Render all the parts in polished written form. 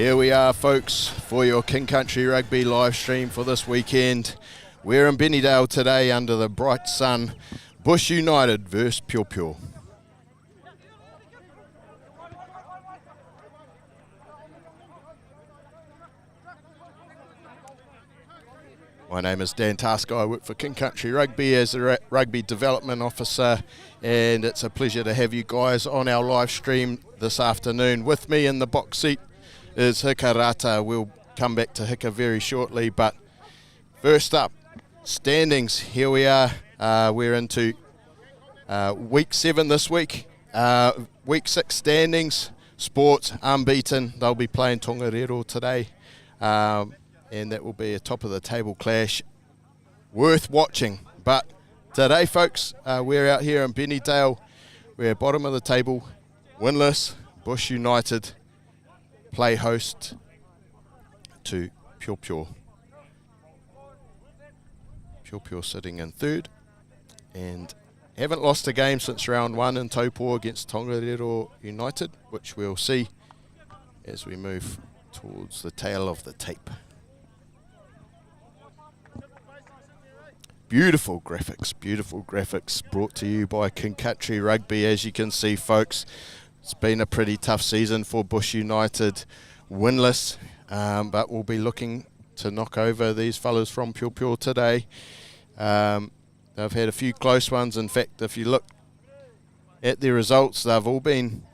Here we are, folks, for your King Country Rugby live stream for this weekend. We're in Benneydale today under the bright sun. Bush United versus Piopio. My name is Dan Tasker. I work for King Country Rugby as a Rugby Development Officer, and it's a pleasure to have you guys on our live stream this afternoon. With me in the box seat is Hika Rata. We'll come back to Hika very shortly, but first up, standings. Here we are. We're into week 7 this week. Week 6 standings. Sports unbeaten. They'll be playing Tongariro today, and that will be a top of the table clash worth watching. But today, folks, we're out here in Benneydale. We're bottom of the table, winless. Bush United play host to Piopio. Piopio sitting in third and haven't lost a game since round 1 in Taupō against Tongariro United, which we'll see as we move towards the tail of the tape. Beautiful graphics brought to you by King Country Rugby. As you can see, folks, it's been a pretty tough season for Bush United, winless, but we'll be looking to knock over these fellas from Piopio today. They've had a few close ones. In fact, if you look at their results, they've all been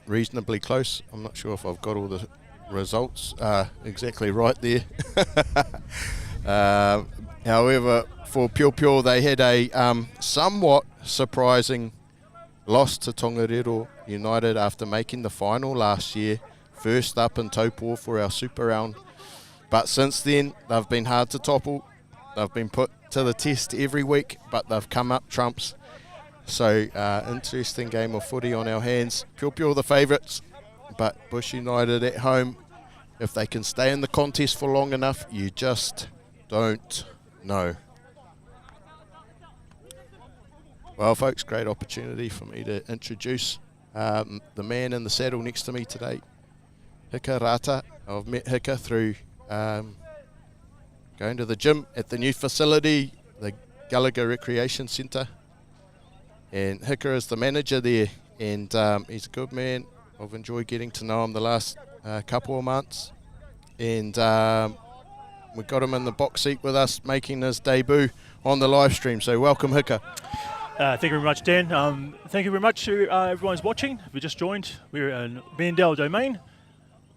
reasonably close. I'm not sure if I've got all the results exactly right there. However, for Piopio, they had a somewhat surprising loss to Tongariro United after making the final last year, first up in Taupō for our Super Round. But since then, they've been hard to topple. They've been put to the test every week, but they've come up trumps. So, interesting game of footy on our hands. Piopio the favourites, but Bush United at home. If they can stay in the contest for long enough, you just don't know. Well, folks, great opportunity for me to introduce the man in the saddle next to me today, Hika Rata. I've met Hika through going to the gym at the new facility, the Gallagher Recreation Centre. And Hika is the manager there, and he's a good man. I've enjoyed getting to know him the last couple of months. And we got him in the box seat with us, making his debut on the live stream. So welcome, Hika. Thank you very much, Dan. Thank you very much to everyone's watching. We just joined. We're in Benneydale domain.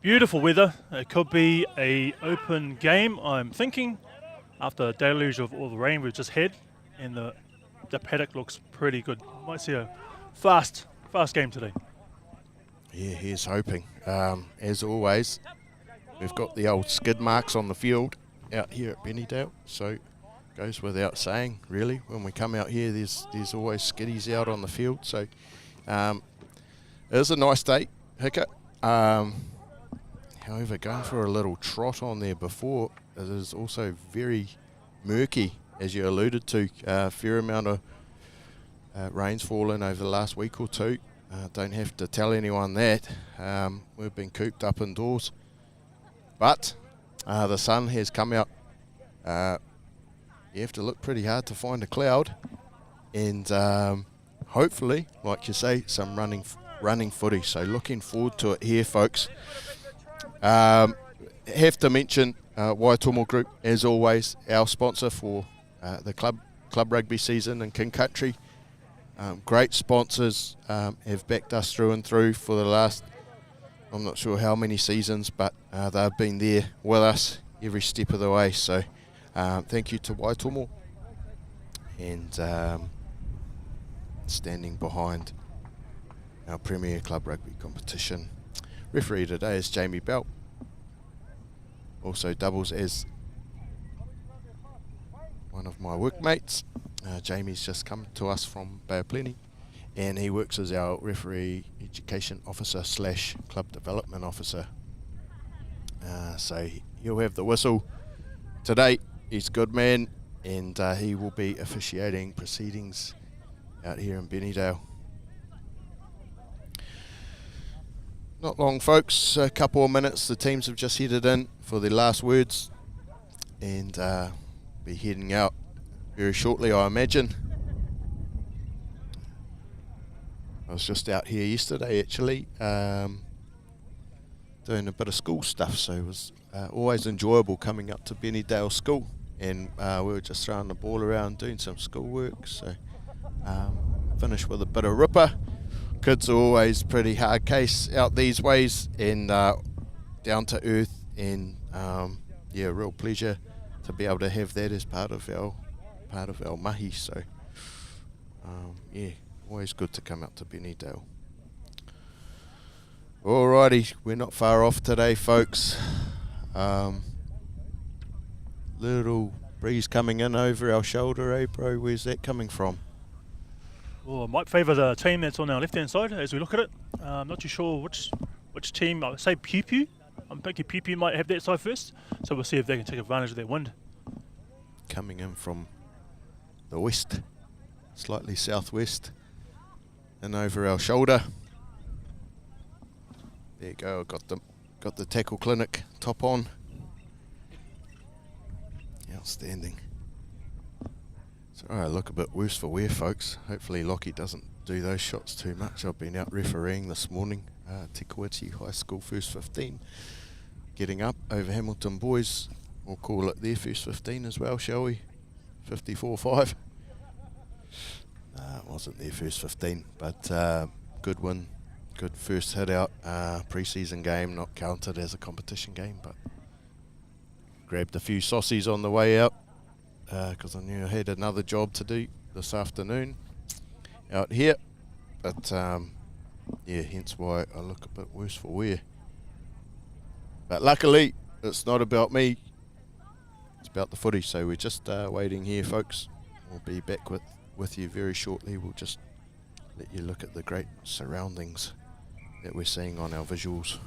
Beautiful weather. It could be a open game, I'm thinking, after a deluge of all the rain we've just had. And the paddock looks pretty good. Might see a fast game today. Yeah, here's hoping. As always, we've got the old skid marks on the field out here at Benneydale, so goes without saying, really. When we come out here, there's always skiddies out on the field. So it is a nice day, Hika. However, going for a little trot on there before, it is also very murky, as you alluded to. A fair amount of rain's fallen over the last week or two. Don't have to tell anyone that. We've been cooped up indoors. But the sun has come out. You have to look pretty hard to find a cloud, and hopefully, like you say, some running footy. So looking forward to it here, folks. Have to mention Waitomo Group, as always, our sponsor for the club rugby season in King Country. Great sponsors, have backed us through and through for the last, I'm not sure how many seasons, but they've been there with us every step of the way. So thank you to Waitomo, and standing behind our Premier Club Rugby competition. Referee today is Jamie Bell. Also doubles as one of my workmates. Jamie's just come to us from Bay of Plenty, and he works as our referee education officer / club development officer. So he'll have the whistle today. He's a good man, and he will be officiating proceedings out here in Benneydale. Not long, folks. A couple of minutes. The teams have just headed in for their last words and be heading out very shortly, I imagine. I was just out here yesterday, actually, doing a bit of school stuff, so it was always enjoyable coming up to Benneydale School, and we were just throwing the ball around, doing some school work, so finished with a bit of ripper. Kids are always pretty hard case out these ways, and down to earth, and yeah, real pleasure to be able to have that as part of our mahi. So yeah, always good to come out to Benneydale. Alrighty, we're not far off today, folks. Little breeze coming in over our shoulder, eh, bro? Where's that coming from? Well, I might favour the team that's on our left-hand side as we look at it. I'm not too sure which team. I would say Piopio. I'm thinking Piopio might have that side first, so we'll see if they can take advantage of that wind. Coming in from the west, slightly southwest, and over our shoulder. There you go. Got the tackle clinic top on. Outstanding. Sorry, I look a bit worse for wear, folks. Hopefully Lockie doesn't do those shots too much. I've been out refereeing this morning. Te Kuiti High School first 15. Getting up over Hamilton boys. We'll call it their first 15 as well, shall we? 54-5. It wasn't their first 15, but good win. Good first hit out. Pre-season game, not counted as a competition game, but grabbed a few saucies on the way out, because I knew I had another job to do this afternoon out here, but yeah, hence why I look a bit worse for wear. But luckily, it's not about me, it's about the footy, so we're just waiting here, folks. We'll be back with you very shortly. We'll just let you look at the great surroundings that we're seeing on our visuals.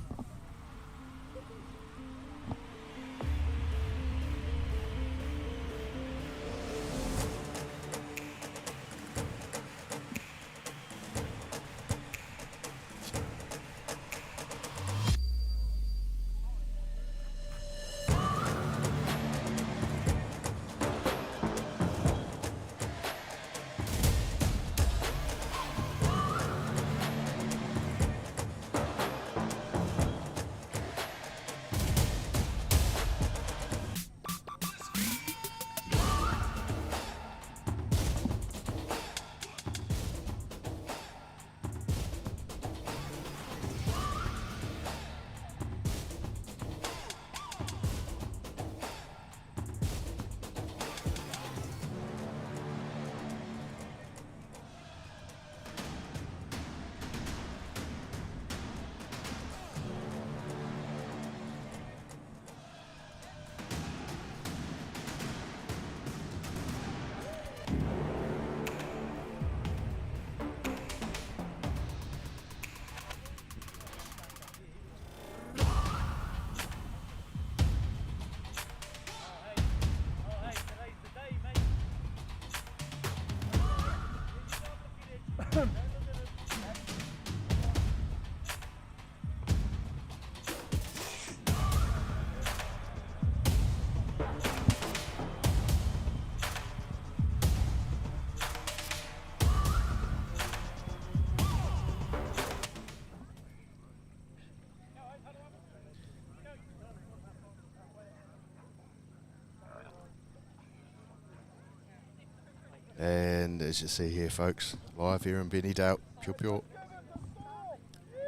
And as you see here, folks, live here in Benneydale, Piopio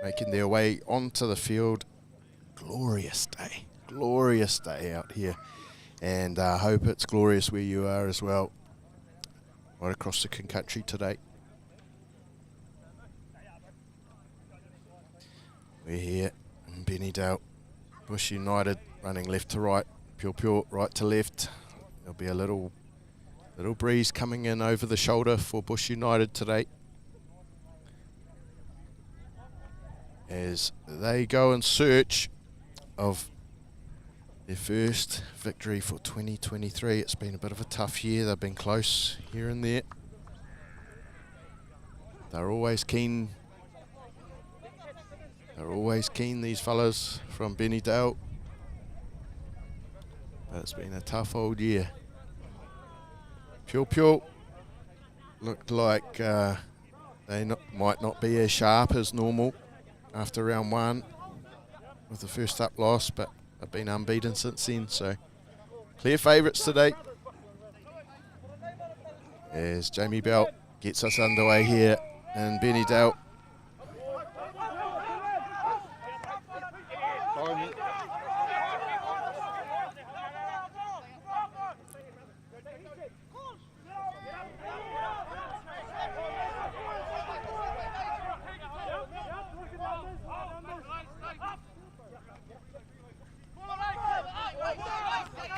making their way onto the field. Glorious day out here, and I hope it's glorious where you are as well, right across the country today. We're here in Benneydale, Bush United running left to right, Piopio right to left. There'll be a little breeze coming in over the shoulder for Bush United today, as they go in search of their first victory for 2023. It's been a bit of a tough year. They've been close here and there. They're always keen They're always keen, these fellas from Benneydale. But it's been a tough old year. Piopio looked like they might not be as sharp as normal after round 1 with the first up loss, but they've been unbeaten since then, so clear favourites today. As Jamie Bell gets us underway here in Benneydale.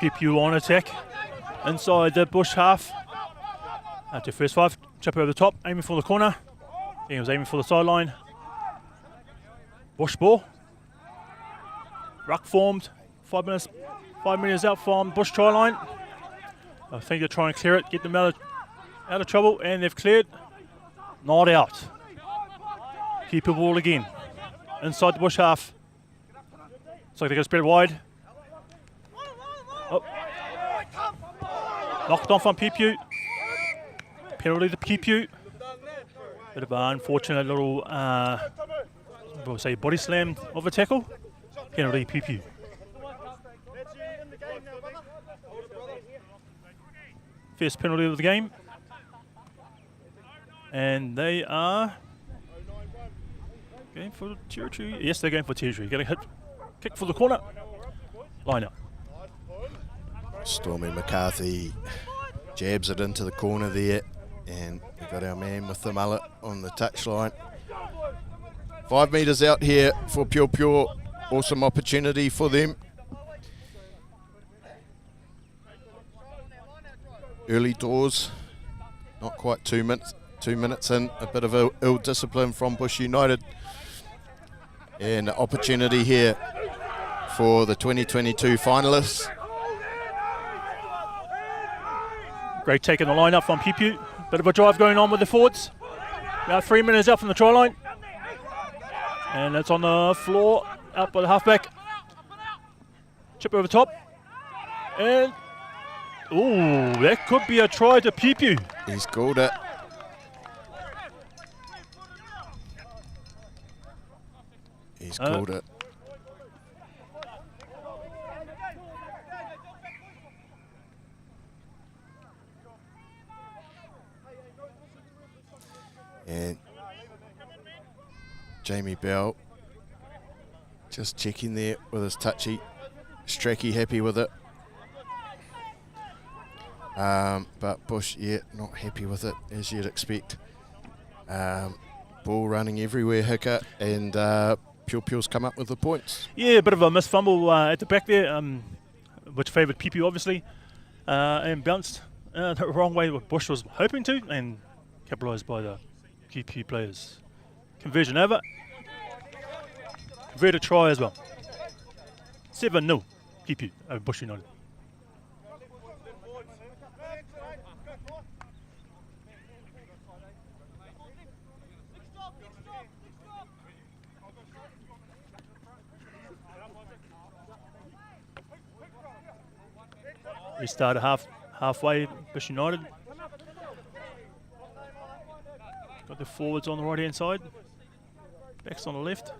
Piopio on attack inside the bush half. After first 5, chip over the top, aiming for the corner. He was aiming for the sideline. Bush ball. Ruck formed. 5 metres out from bush try line. I think they're trying to clear it, get them out of trouble, and they've cleared. Not out. Keep the ball again. Inside the bush half. Looks like they're going to spread it wide. Oh. Knocked on from Piopio. Penalty to Piopio. Bit of an unfortunate little, we'll say body slam of a tackle. Penalty Piopio. First penalty of the game. And they are going for territory. Yes, they're going for territory. Getting hit. Kick for the corner. Line up. Stormy McCarthy jabs it into the corner there, and we've got our man with the mullet on the touchline. 5 metres out here for Piopio. Awesome opportunity for them. Early doors, not quite 2 minutes in. A bit of ill discipline from Bush United, and an opportunity here for the 2022 finalists. Great take in the line up from Piopio. Bit of a drive going on with the forwards. About 3 minutes out from the try line. And it's on the floor, out by the halfback. Chip over the top. And, ooh, that could be a try to Piopio. He's called it. He's called it. And Jamie Bell just checking there with his touchy. Stracky happy with it. But Bush, yeah, not happy with it, as you'd expect. Ball running everywhere, Hicka, and Piopio's come up with the points. Yeah, a bit of a missed fumble at the back there, which favoured Piopio, obviously, and bounced the wrong way what Bush was hoping to, and capitalised by the Piopio players. Conversion over. Converted try as well. 7-0, Piopio over Bush United. We started halfway, Bush United. Got the forwards on the right hand side. Backs on the left.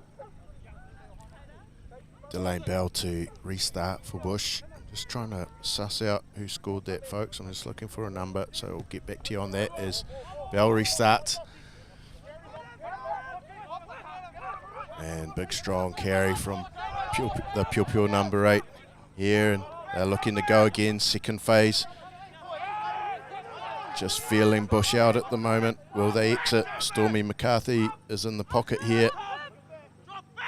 Delane Bell to restart for Bush. Just trying to suss out who scored that, folks. I'm just looking for a number, so we'll get back to you on that as Bell restarts. And big strong carry from the Piopio number 8 here, and they're looking to go again, second phase. Just feeling Bush out at the moment. Will they exit? Stormy McCarthy is in the pocket here.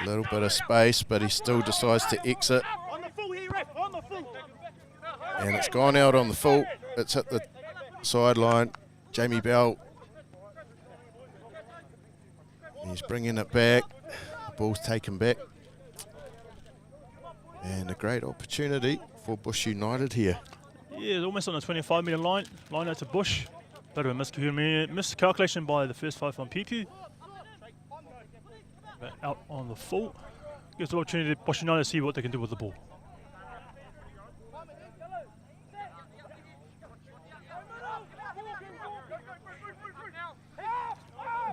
A little bit of space, but he still decides to exit. And it's gone out on the full. It's hit the sideline. Jamie Bell. He's bringing it back. The ball's taken back. And a great opportunity for Bush United here. Yeah, almost on the 25-metre line. Line out to Bush. Bit of a miscalculation by the first 5 on Piopio. But out on the full. Gives the opportunity to Bush United to see what they can do with the ball.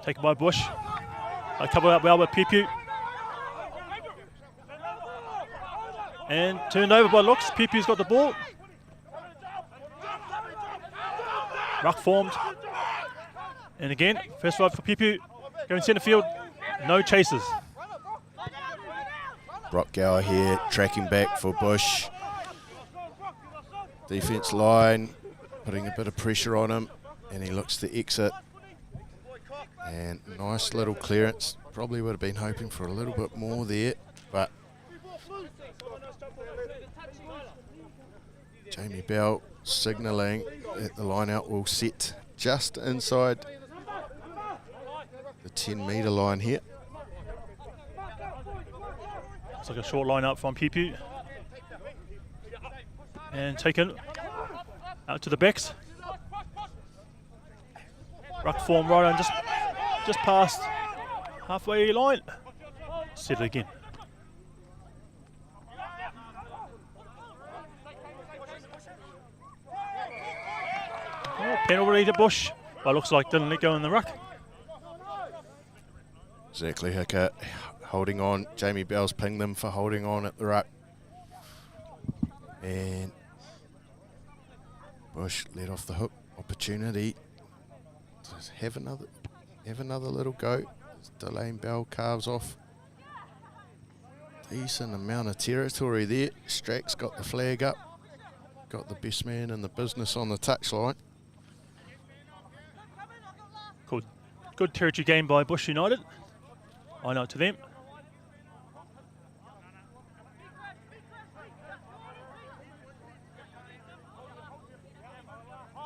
Taken by Bush. Covered up well by Piopio. And turned over by Lux. Piopio's got the ball. Ruck formed. And again, first ride for Piopio. Going centre field. No chasers. Brock Gower here, tracking back for Bush. Defence line, putting a bit of pressure on him, and he looks to exit. And nice little clearance. Probably would have been hoping for a little bit more there, but Jamie Bell signalling that the line out will sit just inside the 10-metre line here. It's like a short line up from Piopio. And taken out to the backs. Ruck form right on, just past halfway line. Set it again. Oh, penalty to Bush. But looks like didn't let go in the ruck. Exactly, Hicker. Holding on. Jamie Bell's pinged them for holding on at the ruck. And Bush let off the hook. Opportunity to have another little go. Delane Bell carves off. Decent amount of territory there. Strack's got the flag up. Got the best man in the business on the touchline. Good territory game by Bush United. I know to them.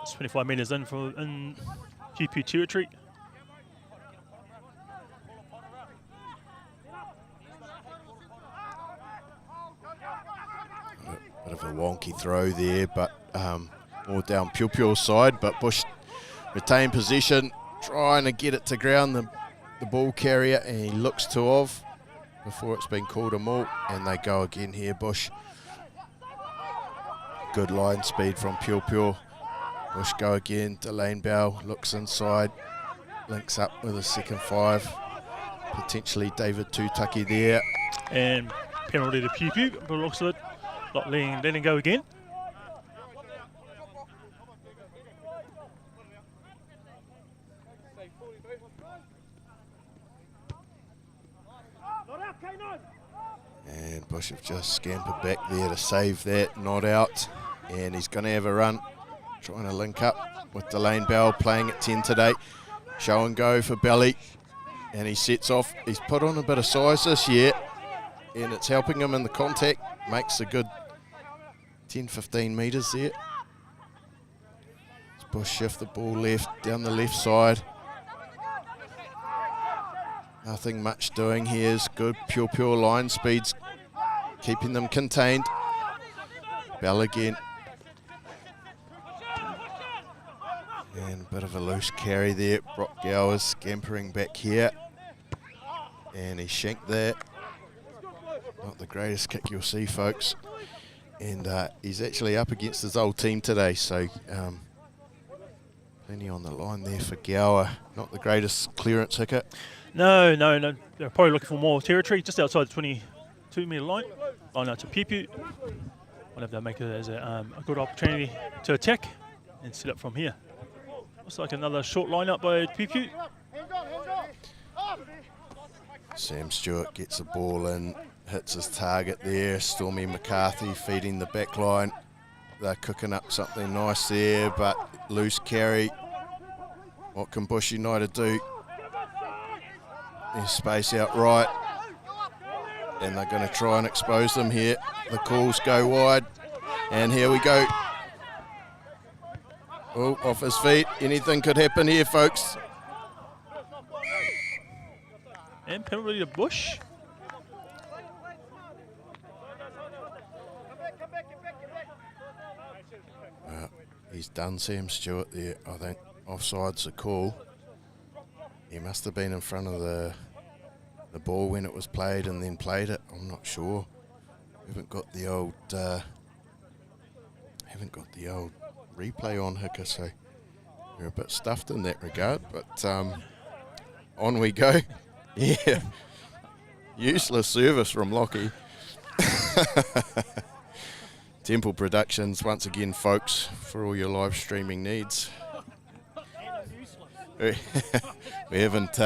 It's 25 metres in QP territory. Bit of a wonky throw there, but more down Piopio's side, but Bush retain possession, trying to get it to ground, the ball carrier, and he looks to Ov before it's been called a maul, and they go again here, Bush. Good line speed from Piopio. Bush go again, Delane Bell looks inside, links up with a second five, potentially David Tutaki there. And penalty to Piopio, but looks of it, not letting go again. And Bush have just scampered back there to save that, not out. And he's going to have a run, trying to link up with Delane Bell, playing at 10 today. Show and go for Belly. And he sets off. He's put on a bit of size this year, and it's helping him in the contact. Makes a good 10-15 metres there. Bush shift the ball left, down the left side. Nothing much doing here. Is good pure line speeds, keeping them contained. Bell again. And a bit of a loose carry there. Brock Gowers scampering back here. And he shanked that. Not the greatest kick you'll see, folks. And he's actually up against his old team today, so plenty on the line there for Gower. Not the greatest clearance hicker. No. They're probably looking for more territory, just outside the 22-metre line. Oh no, to Piopio. I'll have to make it as a good opportunity to attack and set up from here. Looks like another short line-up by Piopio. Sam Stewart gets the ball in, hits his target there. Stormy McCarthy feeding the back line. They're cooking up something nice there, but loose carry. What can Bush United do? There's space out right, and they're going to try and expose them here. The calls go wide, and here we go. Oh, off his feet. Anything could happen here, folks. And penalty to Bush. He's done Sam Stewart there. I think offside's a call. He must have been in front of the the ball when it was played and then played it. I'm not sure. Haven't got the old replay on Hika, so we're a bit stuffed in that regard. But on we go. Yeah, useless service from Lockie. Temple Productions once again, folks, for all your live streaming needs. We haven't.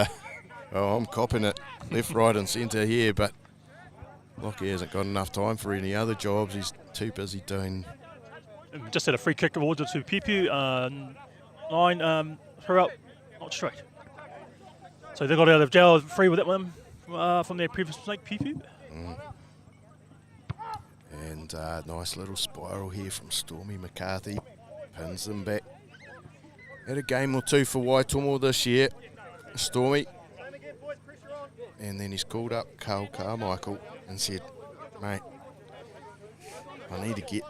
I'm copping it left, right, and centre here, but Lockie hasn't got enough time for any other jobs. He's too busy doing. Just had a free kick awarded to Piopio. Line throw up, not straight. So they got out of jail free with that one from their previous mistake, Piopio. And nice little spiral here from Stormy McCarthy. Pins them back. Had a game or two for Waitomo this year, Stormy. And then he's called up Carl Carmichael and said, mate, I need to get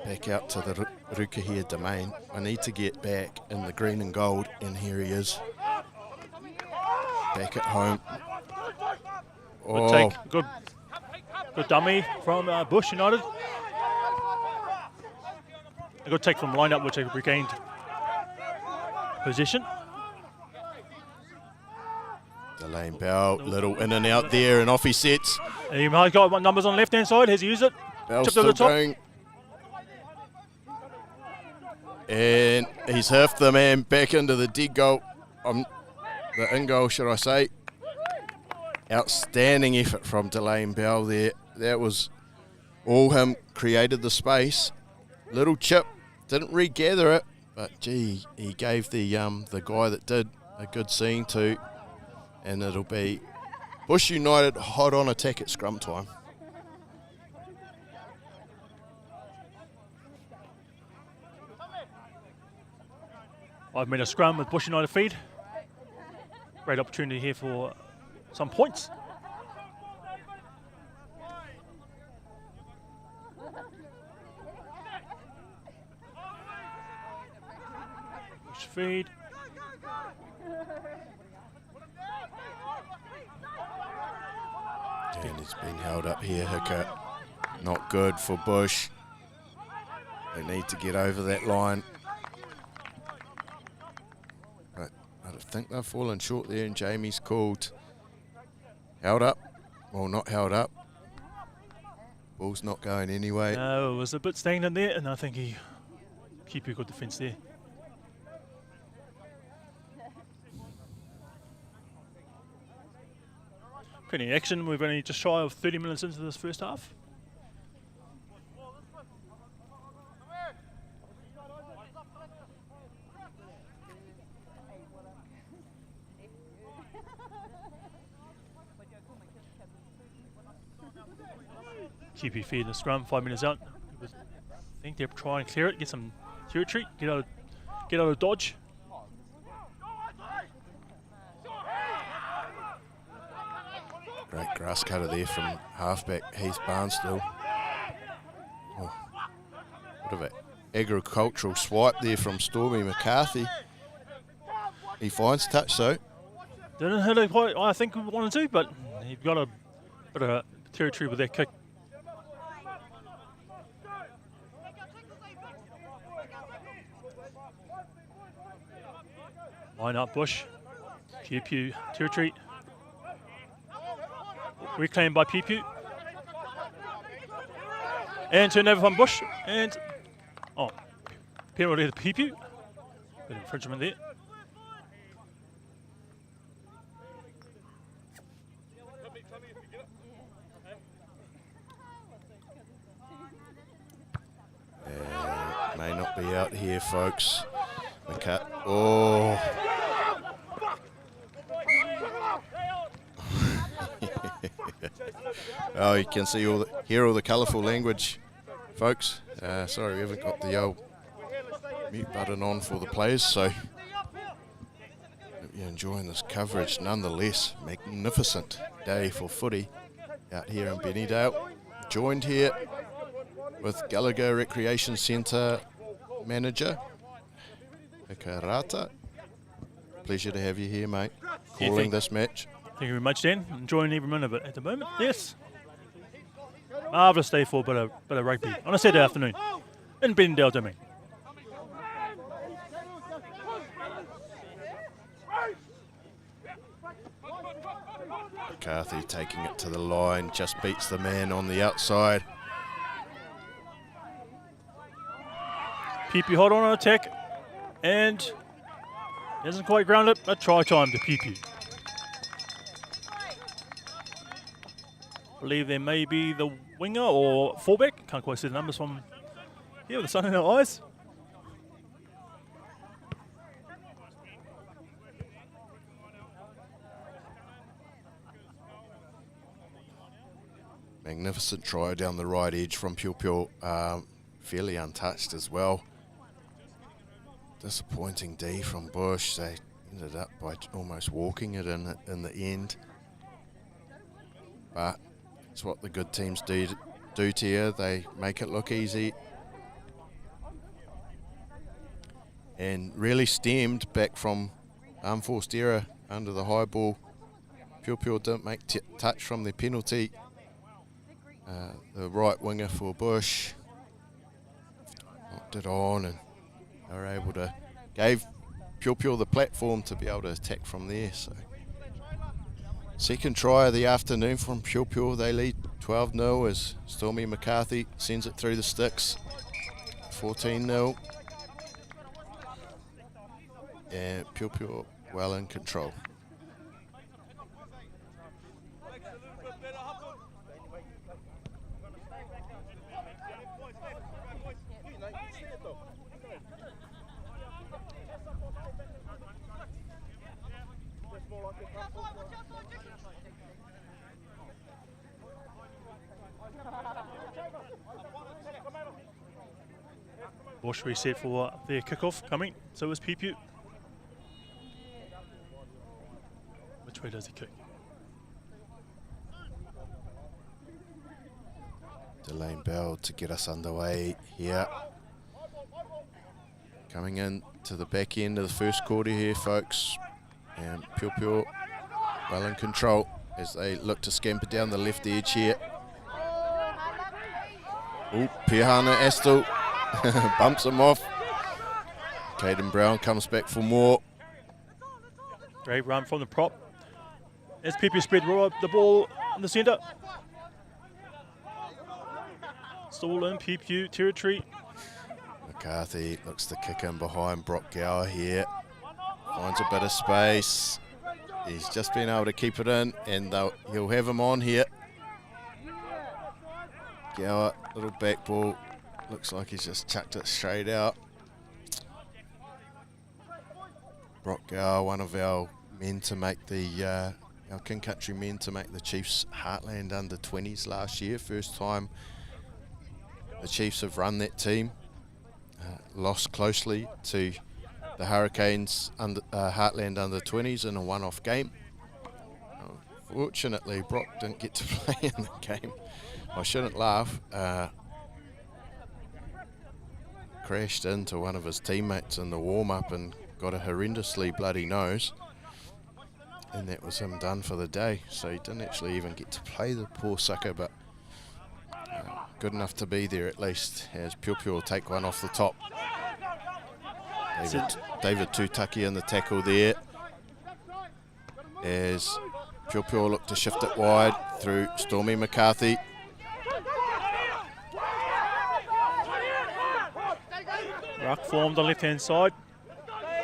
back out to the Rukahia domain. I need to get back in the green and gold, and here he is. Back at home. Good take, good dummy from Bush United. A good take from line-up, which they regained position. Delane Bell, little in and out there, and off he sets. He might got numbers on the left-hand side. Has he used it? Bell Chipped still over the top. going. And he's hurfed the man back into the dead goal. The in goal, should I say. Outstanding effort from Delane Bell there. That was all him, created the space. Little chip, didn't regather it, but gee, he gave the guy that did a good scene too. And it'll be Bush United hot on attack at scrum time. I've made a scrum with Bush United feed. Great opportunity here for some points. Bush feed. And it's been held up here, Hika. Not good for Bush. They need to get over that line. But I think they've fallen short there, and Jamie's called. Held up. Well, not held up. Ball's not going anyway. No, it was a bit stagnant there, and I think he keep a good defence there. Plenty of action. We've only just shy of 30 minutes into this first half. QP feed the scrum, 5 minutes out. I think they're trying to clear it, get some territory, get out of dodge. Great grass cutter there from halfback Heath Barnstill. Oh, what an agricultural swipe there from Stormy McCarthy. He finds touch though. Didn't hit it quite, I think we wanted to, but he got a bit of territory with that kick. Line up Bush. Piopio territory. Reclaimed by Piopio. And turn over from Bush. And penalty to Piopio. Bit of infringement there. May not be out here, folks. Oh. Oh, you can see hear all the colourful language, folks. Sorry, we haven't got the old mute button on for the players, so hope you're enjoying this coverage. Nonetheless, magnificent day for footy out here in Benneydale. Joined here with Gallagher Recreation Centre manager Hika Rata. Pleasure to have you here, mate. Calling this match. Thank you very much, Dan. Enjoying every minute of it at the moment. Yes. Marvellous day for a bit of rugby on a Saturday afternoon in Benneydale Domain. McCarthy taking it to the line, just beats the man on the outside. Piopio hold on attack and doesn't quite ground it, but try time to Piopio. I believe there may be the winger or fullback. Can't quite see the numbers from here with the sun in our eyes. Magnificent try down the right edge from Piopio, fairly untouched as well. Disappointing D from Bush. They ended up by almost walking it in the end. But it's what the good teams do to you. They make it look easy. And really stemmed back from unforced error under the high ball. Piopio didn't make touch from their penalty. The right winger for Bush knocked it on, and they were able to gave Piopio the platform to be able to attack from there. So second try of the afternoon from Piopio. They lead 12-0 as Stormy McCarthy sends it through the sticks. 14-0. And Piopio well in control. Bush reset for their kickoff coming. So is Piopio. Which way does he kick? Delane Bell to get us underway here. Coming in to the back end of the first quarter here, folks. And Piopio well in control as they look to scamper down the left edge here. Oh, Pihana Astle bumps him off. Caden Brown comes back for more. Great run from the prop. As Piopio spread the ball in the centre. Still in Piopio territory. McCarthy looks to kick in behind Brock Gower here. Finds a bit of space. He's just been able to keep it in, and he'll have him on here. Gower, little back ball. Looks like he's just chucked it straight out. Brock Gower, one of our men to make our King Country men to make the Chiefs Heartland under-20s last year. First time the Chiefs have run that team. Lost closely to the Hurricanes Heartland under-20s in a one-off game. Fortunately, Brock didn't get to play in the game. I shouldn't laugh. Crashed into one of his teammates in the warm-up and got a horrendously bloody nose. And that was him done for the day. So he didn't actually even get to play, the poor sucker, but good enough to be there at least, as Piopio will take one off the top. David Tutaki in the tackle there, as Piopio look to shift it wide through Stormy McCarthy. Ruck formed on the left-hand side.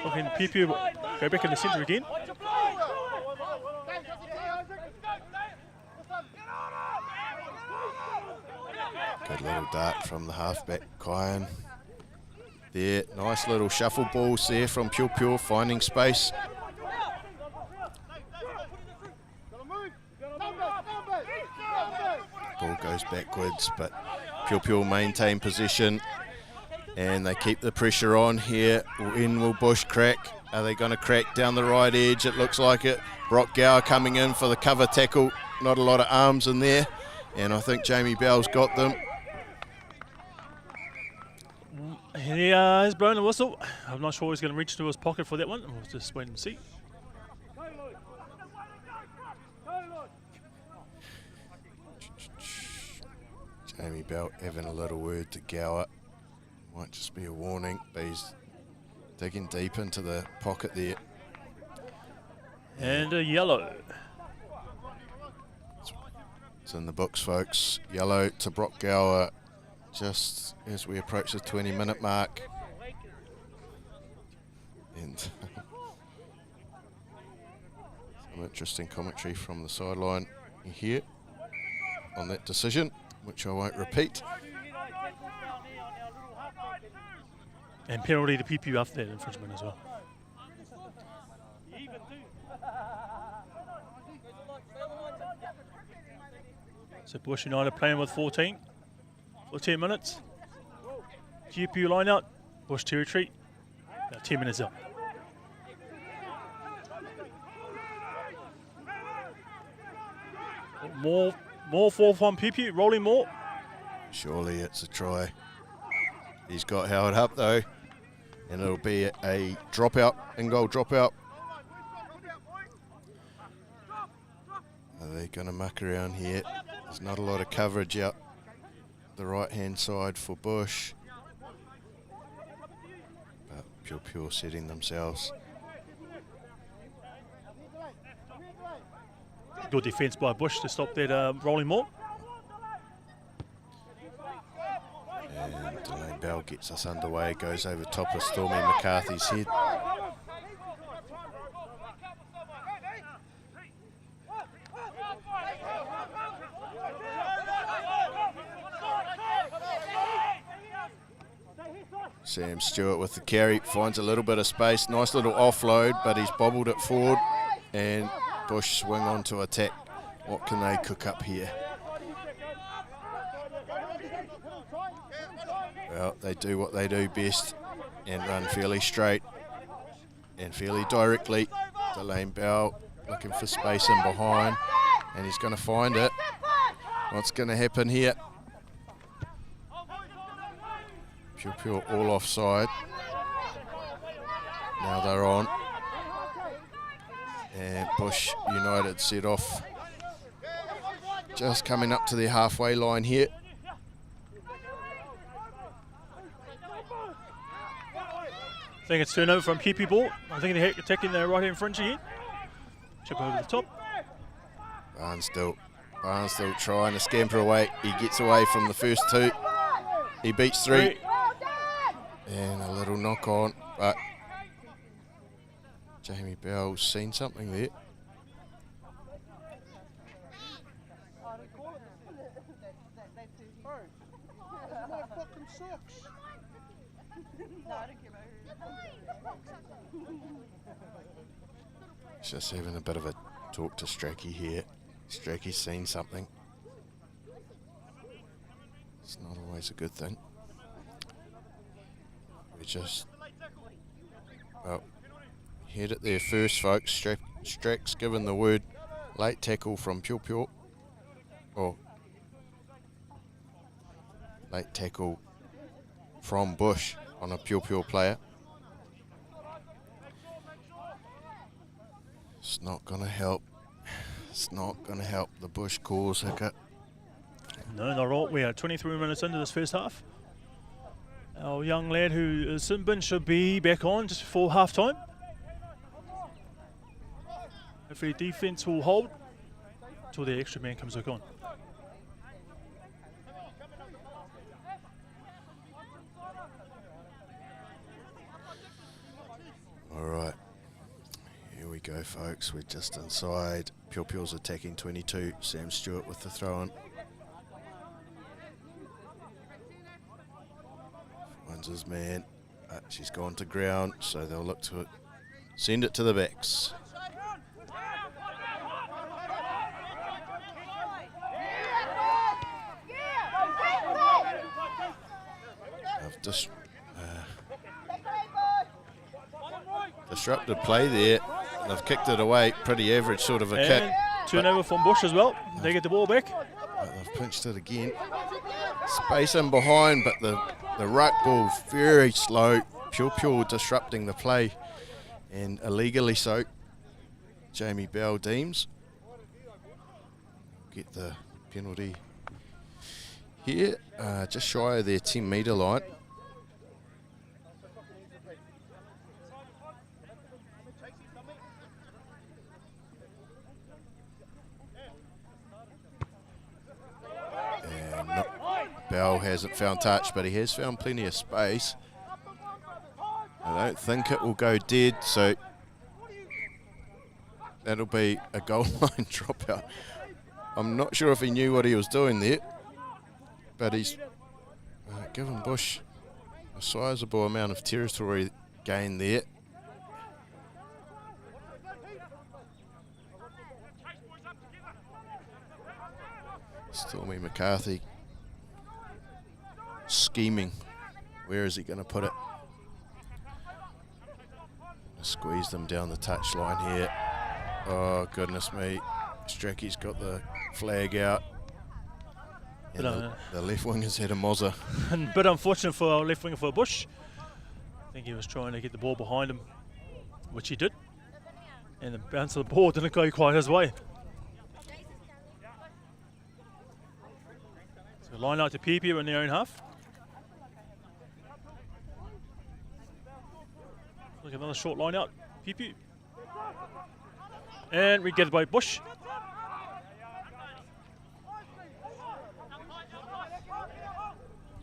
Looking Piopio go back in the centre again. Good little dart from the halfback, Kyan. There, nice little shuffle balls there from Piopio, finding space. Ball goes backwards, but Piopio maintain position. And they keep the pressure on here. When will Bush crack? Are they going to crack down the right edge? It looks like it. Brock Gower coming in for the cover tackle. Not a lot of arms in there. And I think Jamie Bell's got them. He has blown the whistle. I'm not sure he's going to reach into his pocket for that one. We'll just wait and see. Jamie Bell having a little word to Gower. Might just be a warning, but he's digging deep into the pocket there. And a yellow. It's in the books, folks. Yellow to Brock Gower just as we approach the 20-minute mark. And some interesting commentary from the sideline here on that decision, which I won't repeat. And penalty to Piopio after that infringement as well. So Bush United playing with 14 for 10 minutes. Piopio line out, Bush territory, about 10 minutes up. More fall from Piopio, rolling more. Surely it's a try. He's got held up though, and it'll be a dropout, in-goal dropout. Are they going to muck around here? There's not a lot of coverage out the right-hand side for Bush. But Piopio setting themselves. Good defence by Bush to stop that rolling more. And Delane Bell gets us underway, goes over top of Stormy McCarthy's head. Sam Stewart with the carry, finds a little bit of space, nice little offload, but he's bobbled it forward, and Bush swing on to attack. What can they cook up here? Well, they do what they do best and run fairly straight and fairly directly. Delane Bell looking for space in behind, and he's going to find it. What's going to happen here? Piopio all offside. Now they're on. And Bush United set off. Just coming up to the halfway line here. I think it's turnover from Piopio ball. I think they're attacking the right hand fringe again. Chip over the top. Barnesdale trying to scamper away. He gets away from the first two. He beats three. And a little knock on, but Jamie Bell's seen something there. He's just having a bit of a talk to Stracky here. Stracky's seen something. It's not always a good thing. We just, well, hit it there first, folks. Strack's given the word. Late tackle from Piopio. Or late tackle from Bush on a Piopio player. It's not going to help. It's not going to help the Bush cause, Hickett. No, not at all. We are 23 minutes into this first half. Our young lad who is Simbin should be back on just before half time. Hopefully defence will hold until the extra man comes back on. All right. Here we go, folks. We're just inside. Piopio's attacking 22. Sam Stewart with the throw-in. Finds his man. She's gone to ground, so they'll look to it. Send it to the backs. I've just disrupted play there. They've kicked it away. Pretty average sort of a kick. Turnover from Bush as well. They get the ball back. They've pinched it again. Space in behind, but the ruck ball very slow. Piopio disrupting the play, and illegally so. Jamie Bell deems. Get the penalty here, just shy of their 10-metre line. And Bell hasn't found touch, but he has found plenty of space. I don't think it will go dead, so that'll be a goal line dropout. I'm not sure if he knew what he was doing there, but he's given Bush a sizable amount of territory gain there. Stormy McCarthy scheming. Where is he going to put it? Squeeze them down the touchline here. Oh, goodness me. Stracky's got the flag out. And the left winger's had a mozzer. A bit unfortunate for our left winger for Bush. I think he was trying to get the ball behind him, which he did. And the bounce of the ball didn't go quite his way. So line out to Piopio in their own half. Look, another short line out. Piopio. And we get it by Bush.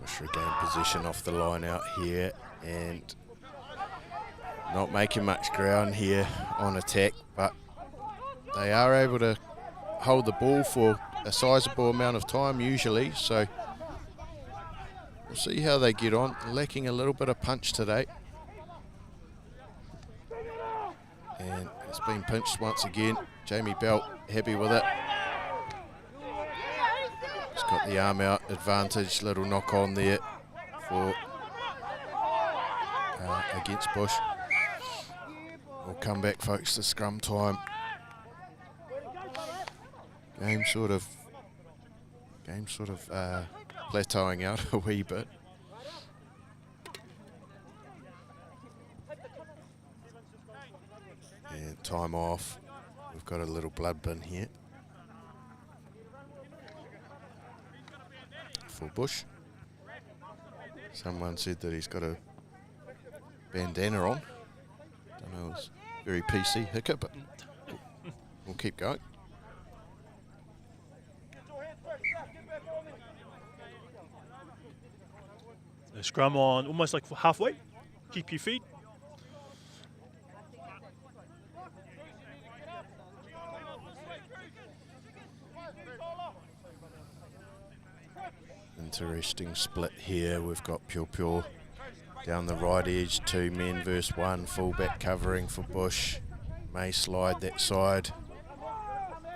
Bush regain position off the line out here and not making much ground here on attack, but they are able to hold the ball for a sizable amount of time usually, so we'll see how they get on. Lacking a little bit of punch today. And it's been pinched once again. Jamie Belt happy with it. He's got the arm out advantage, little knock on there for against Bush. We'll come back, folks, to scrum time. Game sort of plateauing out a wee bit. And time off. We've got a little blood bin here for Bush. Someone said that he's got a bandana on. Don't know, it's very PC hiccup, but we'll keep going. The scrum on almost like halfway. Keep your feet. Interesting split here. We've got Piopio down the right edge, 2 men versus 1, fullback covering for Bush. May slide that side.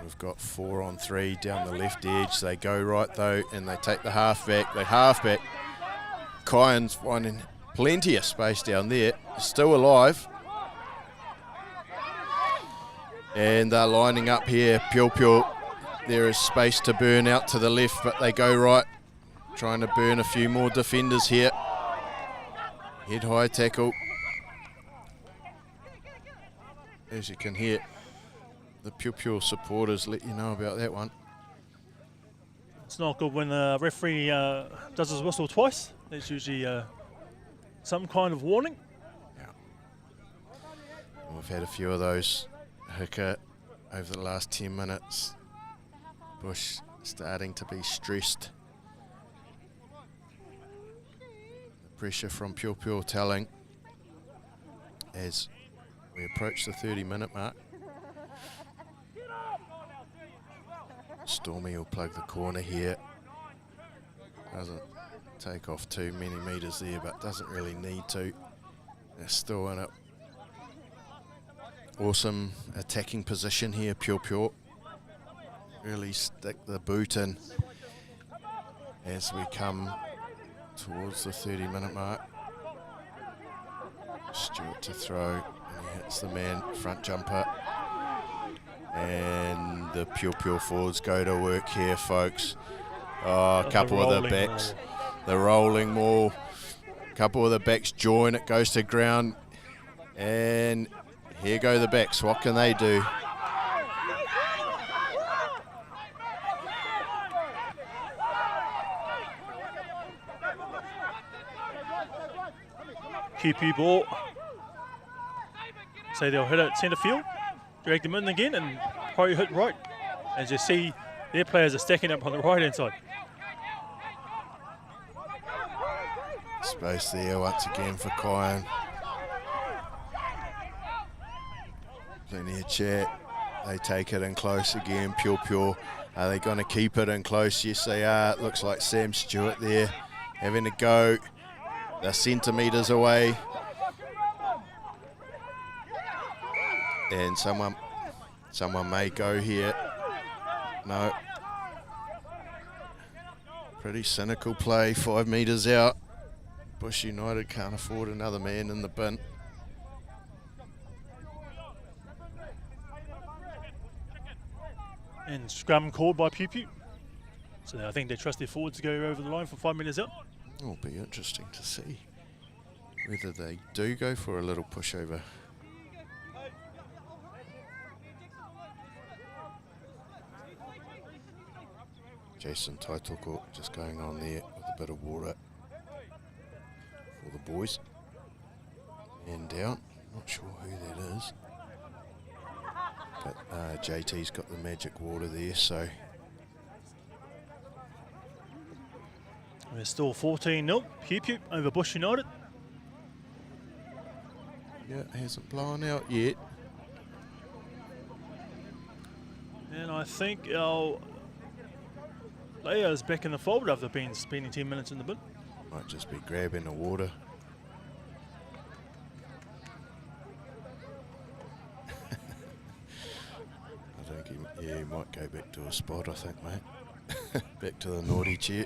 We've got 4 on 3 down the left edge. They go right though, and they take the halfback. The halfback, Kyan's finding plenty of space down there. Still alive. And they're lining up here. Piopio, there is space to burn out to the left, but they go right. Trying to burn a few more defenders here. Head high tackle. As you can hear, the Piopio supporters let you know about that one. It's not good when the referee does his whistle twice. There's usually some kind of warning. Yeah. We've had a few of those hiccup over the last 10 minutes. Bush starting to be stressed. Pressure from Piopio telling as we approach the 30-minute mark. Stormy will plug the corner here. Doesn't take off too many metres there, but doesn't really need to. They're still in a awesome attacking position here, Piopio. Really stick the boot in as we come towards the 30-minute mark. Stewart to throw, and he hits the man, front jumper. And the Piopio forwards go to work here, folks. Oh, a couple of the backs. The rolling maul. A couple of the backs join, it goes to ground. And here go the backs. What can they do? Piopio ball. So they'll hit it centre field, drag them in again, and probably hit right. As you see, their players are stacking up on the right hand side. Space there once again for Kyan. Plenty of chat. They take it in close again. Piopio. Are they going to keep it in close? Yes, they are. It looks like Sam Stewart there having a go. They're centimetres away. And someone may go here. No. Pretty cynical play. 5 metres out. Bush United can't afford another man in the bin. And scrum called by Piopio. So I think they trust their forwards to go over the line for 5 minutes out. It'll be interesting to see whether they do go for a little pushover. Jason Taitoko just going on there with a bit of water for the boys. And down, not sure who that is. But JT's got the magic water there, so. We're still 14-0, Piopio over Bush United. Yeah, it hasn't blown out yet. And I think our players back in the fold after being spending 10 minutes in the bin. Might just be grabbing the water. I think he might go back to a spot, I think, mate. Back to the naughty chair.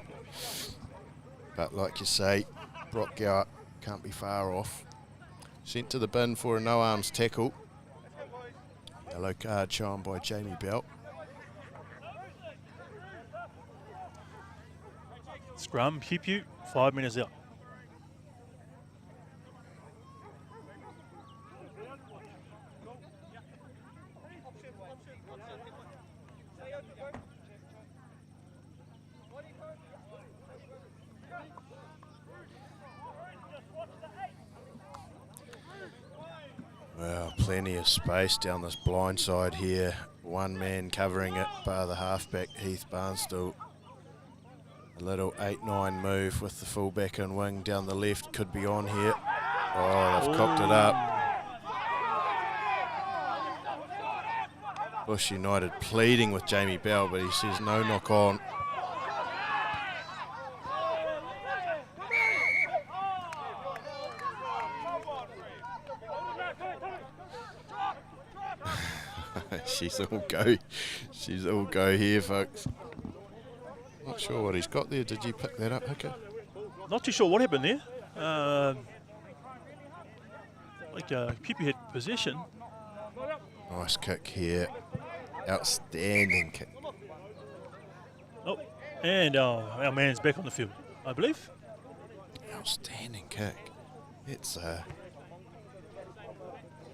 But like you say, Brock Gower can't be far off. Sent to the bin for a no-arms tackle. Yellow card shown by Jamie Bell. Scrum, Piopio, 5 minutes out. Well, plenty of space down this blind side here. One man covering it, bar the halfback, Heath Barnstall. A little 8-9 move with the fullback and wing down the left, could be on here. Oh, they've cocked it up. Bush United pleading with Jamie Bell, but he says no knock on. She's all go here, folks. Not sure what he's got there. Did you pick that up, Hicka? Not too sure what happened there. Piopio had possession. Nice kick here. Outstanding kick. Oh, and our man's back on the field, I believe. Outstanding kick. It's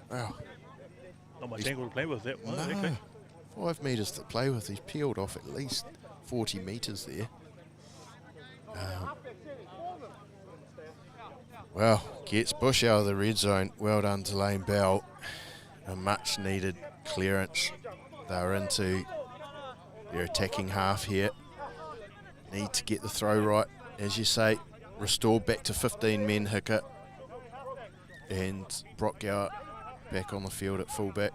wow. Not much angle to play with that one. No, Okay. 5 metres to play with. He's peeled off at least 40 metres there. Well, gets Bush out of the red zone. Well done to Lane Bell. A much needed clearance. They're into their attacking half here. Need to get the throw right. As you say, restore back to 15 men, Hicka. And Brock Gower back on the field at fullback.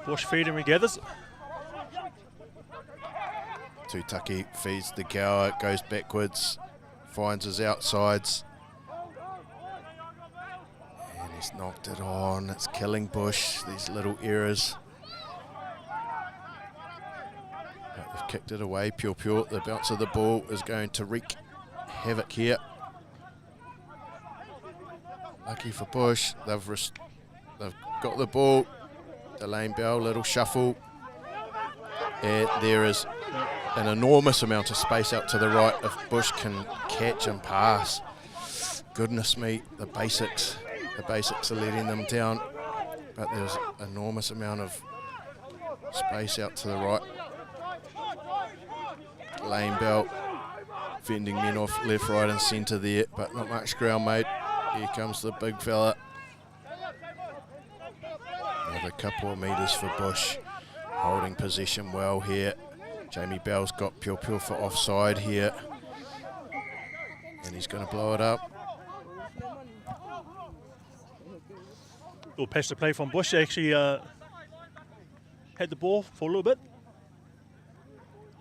Bush feed and regathers. Tutaki feeds the Gower, goes backwards, finds his outsides. And he's knocked it on. It's killing Bush, these little errors. But they've kicked it away. Piopio, the bounce of the ball is going to wreak havoc here. Lucky for Bush, they've got the ball. Delane Bell, little shuffle. And there is an enormous amount of space out to the right if Bush can catch and pass. Goodness me, the basics are letting them down. But there's an enormous amount of space out to the right. Lane Bell fending men off left, right and centre there, but not much ground made. Here comes the big fella. Another couple of metres for Bush. Holding possession well here. Jamie Bell's got Piopio for offside here. And he's going to blow it up. Little patch to play from Bush. They actually had the ball for a little bit.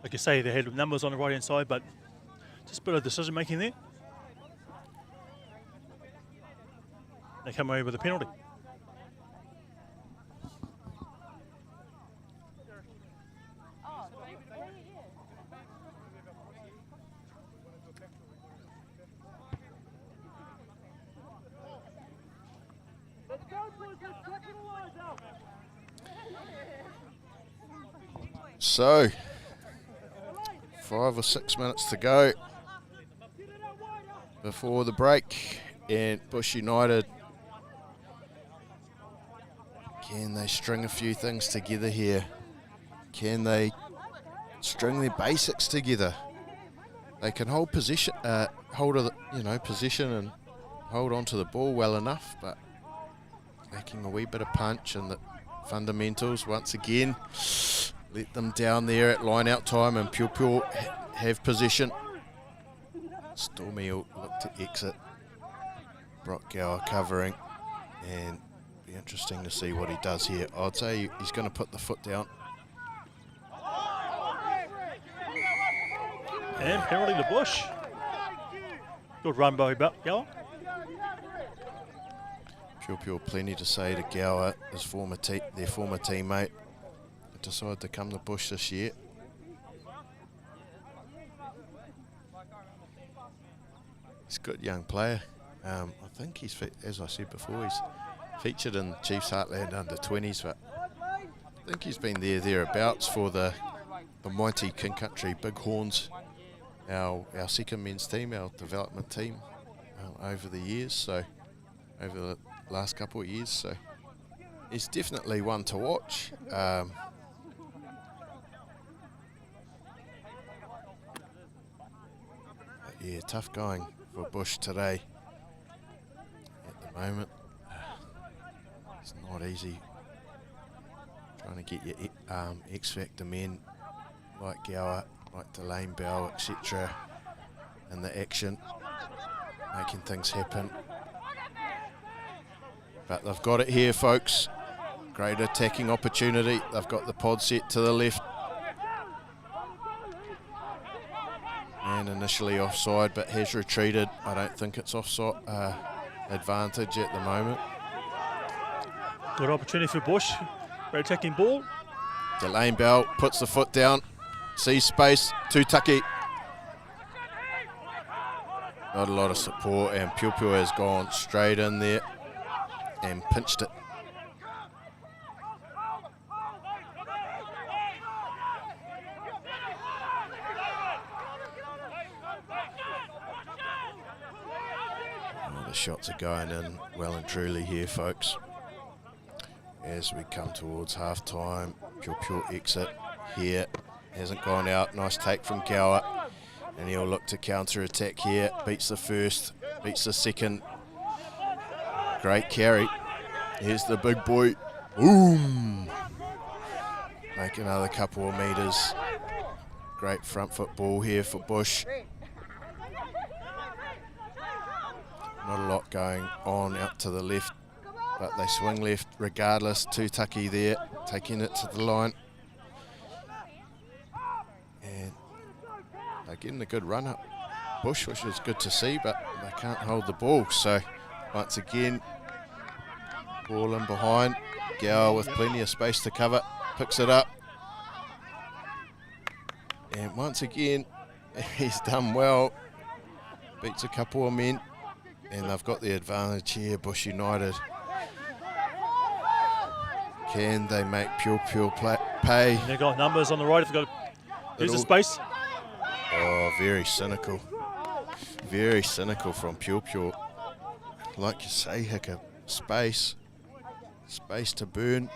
Like I say, they had numbers on the right hand side, but just a bit of decision making there. They come away with a penalty. So, 5 or 6 minutes to go before the break, and Bush United, can they string a few things together here? Can they string their basics together? They can hold position, position and hold on to the ball well enough, but lacking a wee bit of punch and the fundamentals once again. Let them down there at line out time, and Piopio have possession. Stormy will look to exit. Brock Gower covering, and be interesting to see what he does here. I'd say he's going to put the foot down. And penalty to Bush. Good run by Gower. Piopio plenty to say to Gower, his their former teammate. Decided to come to Bush this year. He's a good young player. I think he's, as I said before, he's featured in Chiefs Heartland under-20s, but I think he's been thereabouts for the mighty King Country Bighorns, our second men's team, our development team, over the years, so over the last couple of years. So he's definitely one to watch. Yeah, tough going for Bush today at the moment. It's not easy trying to get your X-Factor men like Gower, like Delane Bell, etc. in the action, making things happen. But they've got it here, folks. Great attacking opportunity. They've got the pod set to the left. And initially offside, but has retreated. I don't think it's offside advantage at the moment. Good opportunity for Bush. Great attacking ball. Delane Bell puts the foot down, sees space, Tutaki. Not a lot of support, and Piopio has gone straight in there and pinched it. The shots are going in well and truly here, folks. As we come towards half time, Piopio exit here, hasn't gone out. Nice take from Gower, and he'll look to counter attack here. Beats the first, beats the second. Great carry. Here's the big boy. Boom! Make another couple of metres. Great front foot ball here for Bush. Not a lot going on out to the left, but they swing left regardless. Tutaki there, taking it to the line. And they're getting a good run up Bush, which is good to see, but they can't hold the ball. So once again, ball in behind. Gower with plenty of space to cover, picks it up. And once again, he's done well. Beats a couple of men. And they've got the advantage here, Bush United. Can they make Piopio pay? They've got numbers on the right. They've got to use the space. Oh, very cynical. Very cynical from Piopio. Like you say, Hicker, space. Space to burn.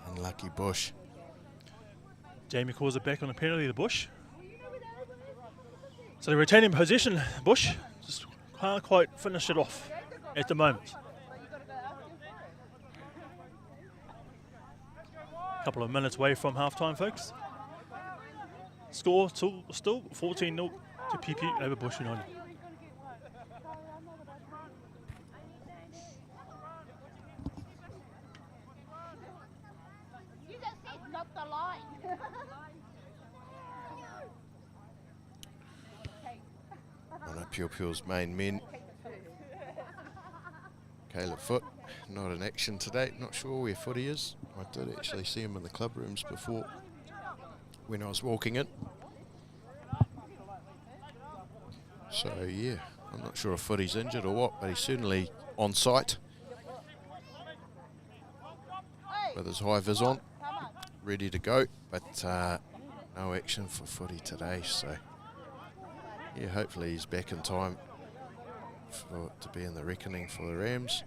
Unlucky Bush. Jamie calls it back on a penalty to Bush. So they're retaining position, Bush. Just can't quite finish it off at the moment. A couple of minutes away from half-time, folks. Score still 14-0 to Piopio over Bush United. One of Piopio's main men, Caleb Foot, not in action today. Not sure where Footy is. I did actually see him in the club rooms before when I was walking in. So yeah, I'm not sure if Footy's injured or what, but he's certainly on site with his high vis on, ready to go. But no action for Footy today, so yeah, hopefully he's back in time to be in the reckoning for the Rams.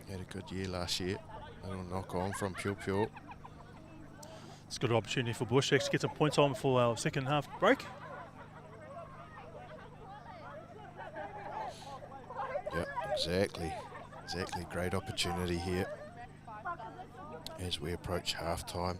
He had a good year last year. A little knock on from Piopio. It's a good opportunity for Bush to get some points on for our second half break. Yeah, exactly. Great opportunity here as we approach half time.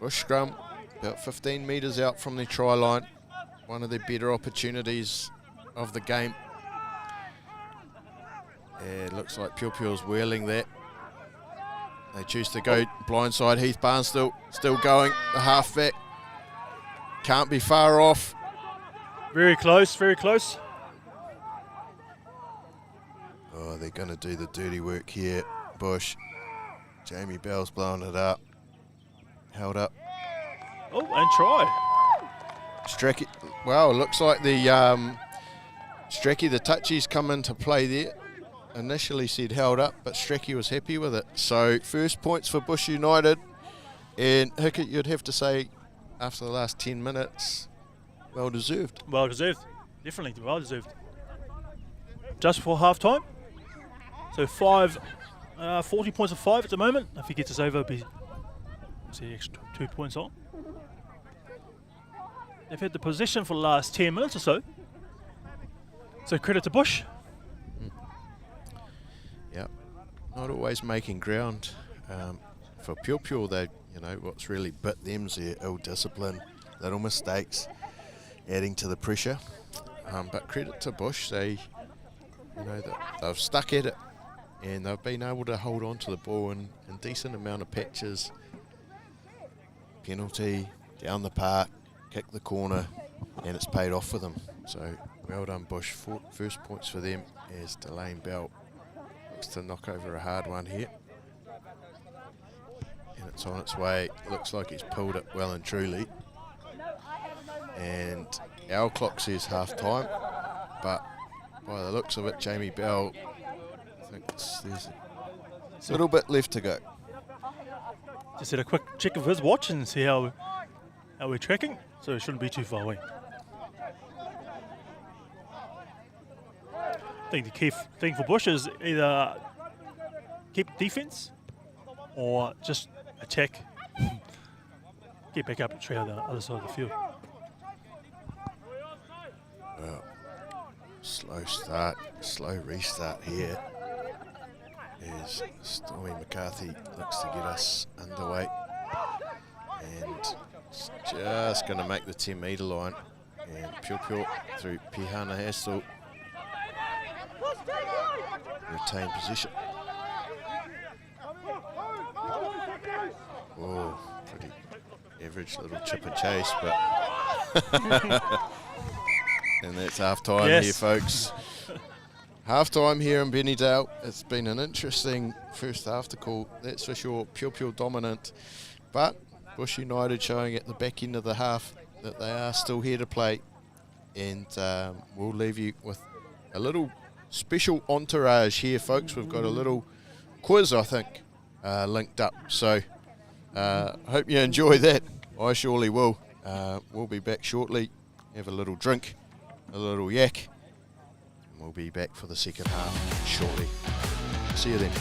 Bush scrum, about 15 metres out from the try line. One of the better opportunities of the game. Yeah, it looks like Piopio's whirling that. They choose to go blindside. Heath Barnes still going. The halfback can't be far off. Very close, very close. Oh, they're going to do the dirty work here. Bush. Jamie Bell's blowing it up. Held up. Oh, and try. Strecky. Well, it looks like the Strecky, the touchies come into play there. Initially said held up, but Strecky was happy with it. So first points for Bush United. And Hickett, you'd have to say, after the last 10 minutes, well deserved. Well deserved. Definitely well deserved. Just before half time. So 40 points of 5 at the moment. If he gets us over, it'll be extra 2 points on. They've had the possession for the last 10 minutes or so. So credit to Bush. Yep, not always making ground. For Piopio, they, what's really bit them's their ill discipline, little mistakes, adding to the pressure. But credit to Bush, they've stuck at it, and they've been able to hold on to the ball in decent amount of patches. Penalty, down the park, kick the corner, and it's paid off for them. So well done, Bush. First points for them as Delane Bell looks to knock over a hard one here. And it's on its way. Looks like he's pulled it well and truly. And our clock says half time, but by the looks of it, Jamie Bell thinks there's a little bit left to go. Just had a quick check of his watch and see how we're tracking, so it shouldn't be too far away. I think the key thing for Bush is either keep defence or just attack, get back up and try on the other side of the field. Well, slow restart here as Stormy McCarthy looks to get us underway, and it's just going to make the 10 metre line, and Piopio through Pihana Hastel retain position. Oh, pretty average little chip and chase, but and that's half time here, folks. Half time here in Benneydale. It's been an interesting first half to call, that's for sure. Piopio dominant, but Bush United showing at the back end of the half that they are still here to play, and we'll leave you with a little special entourage here, folks. We've got a little quiz, I think, linked up, so hope you enjoy that. I surely will. We'll be back shortly, have a little drink, a little yak, And we'll be back for the second half shortly. See you then.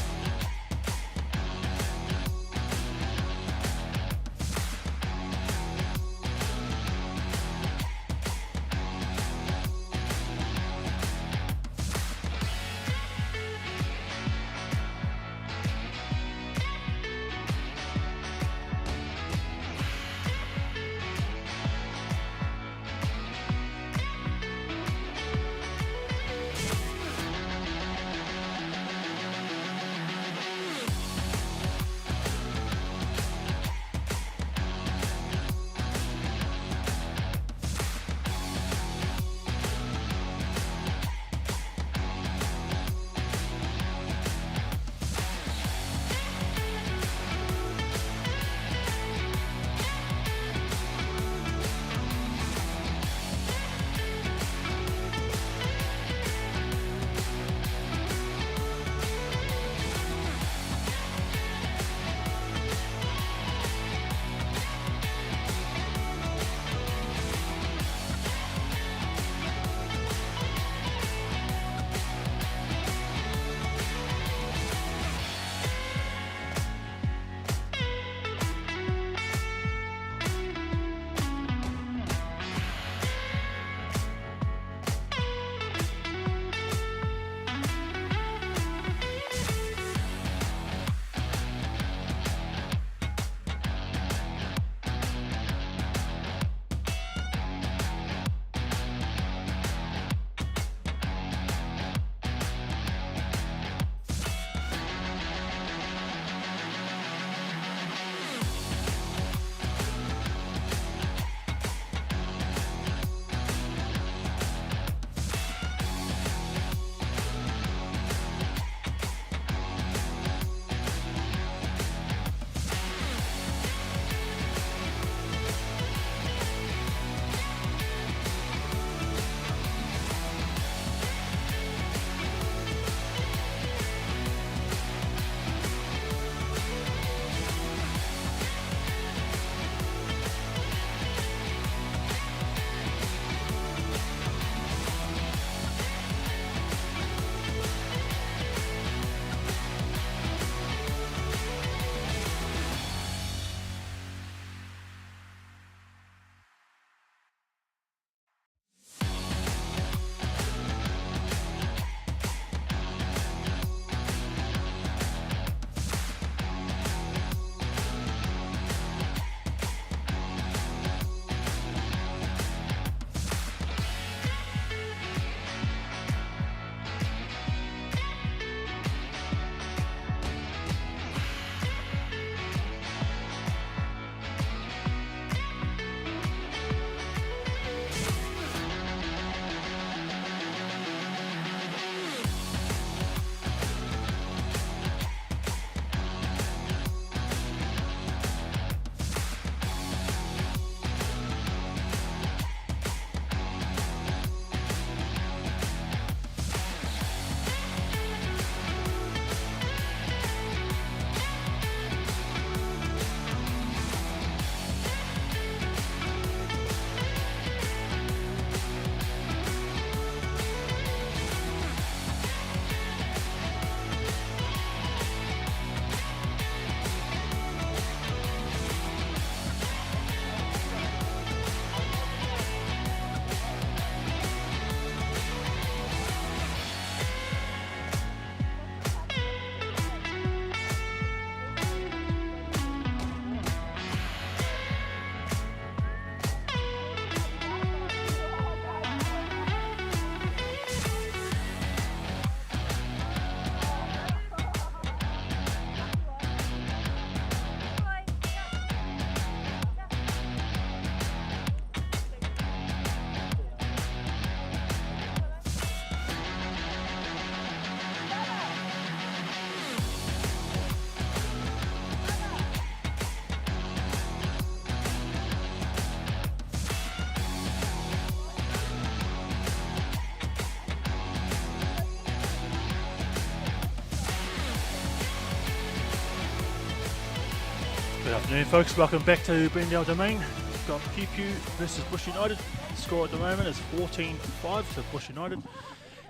Good afternoon, folks. Welcome back to Benneydale Domain. We've got Piopio versus Bush United. The score at the moment is 14-5 to Bush United.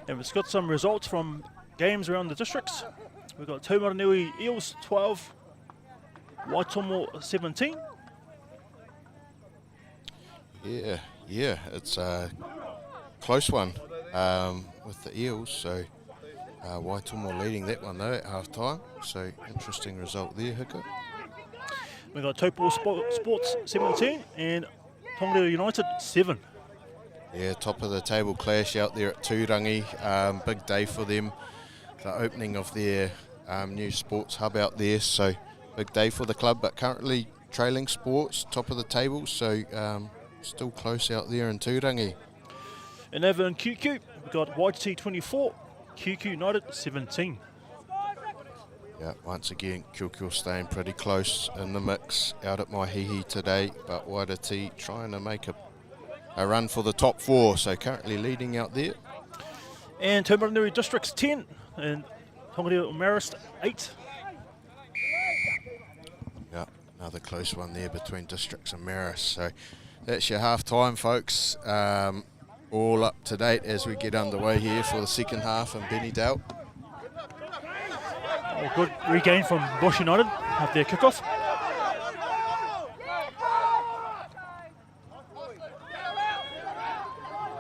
And we've got some results from games around the districts. We've got Taumaranui Eels 12, Waitomo 17. Yeah, it's a close one with the Eels, so Waitomo leading that one though at half time, so interesting result there, Hika. We've got Taupo Sports 17 and Tongariro United 7. Yeah, top of the table clash out there at Tūrangi. Big day for them, the opening of their new sports hub out there, so big day for the club, but currently trailing Sports, top of the table, so still close out there in Tūrangi. And over in QQ, we've got YT 24, QQ United 17. Yeah, once again, QQ staying pretty close in the mix out at Maihihi today, but Wairiti trying to make a run for the top 4, so currently leading out there. And Taumaranui Districts 10 and Tongariro Marist 8. Yeah, another close one there between Districts and Marist, so that's your half time, folks. All up to date as we get underway here for the second half in Benneydale. Oh, good regain from Bush United after their kickoff.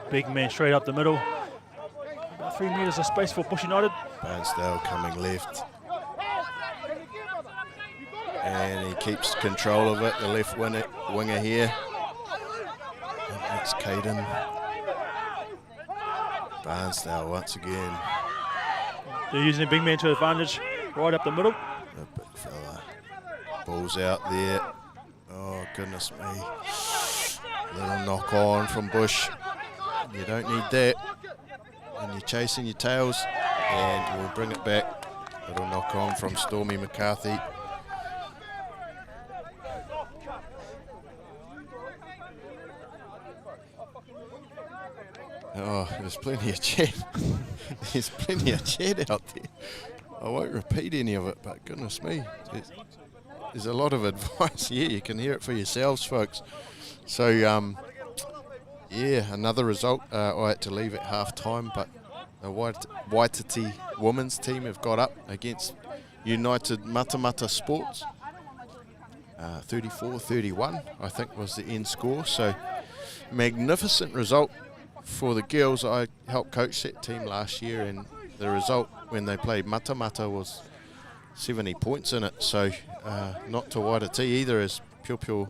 Big man straight up the middle. About 3 metres of space for Bush United. Benneydale coming left. And he keeps control of it, the left winger here. And that's Caden. Barnsdale once again. They're using the big man to advantage right up the middle. A big fella. Ball's out there. Oh, goodness me. Little knock on from Bush. You don't need that. And you're chasing your tails. And we'll bring it back. Little knock on from Stormy McCarthy. Oh, there's plenty of chat. There's plenty of chat out there. I won't repeat any of it, but goodness me, there's a lot of advice here. You can hear it for yourselves, folks. So, yeah, another result. I had to leave at half time, but the Waititi women's team have got up against United Matamata Sports. 34-31, I think, was the end score. So, magnificent result for the girls. I helped coach that team last year, and the result when they played Matamata was 70 points in it. So not to Wairiti either, as Piopio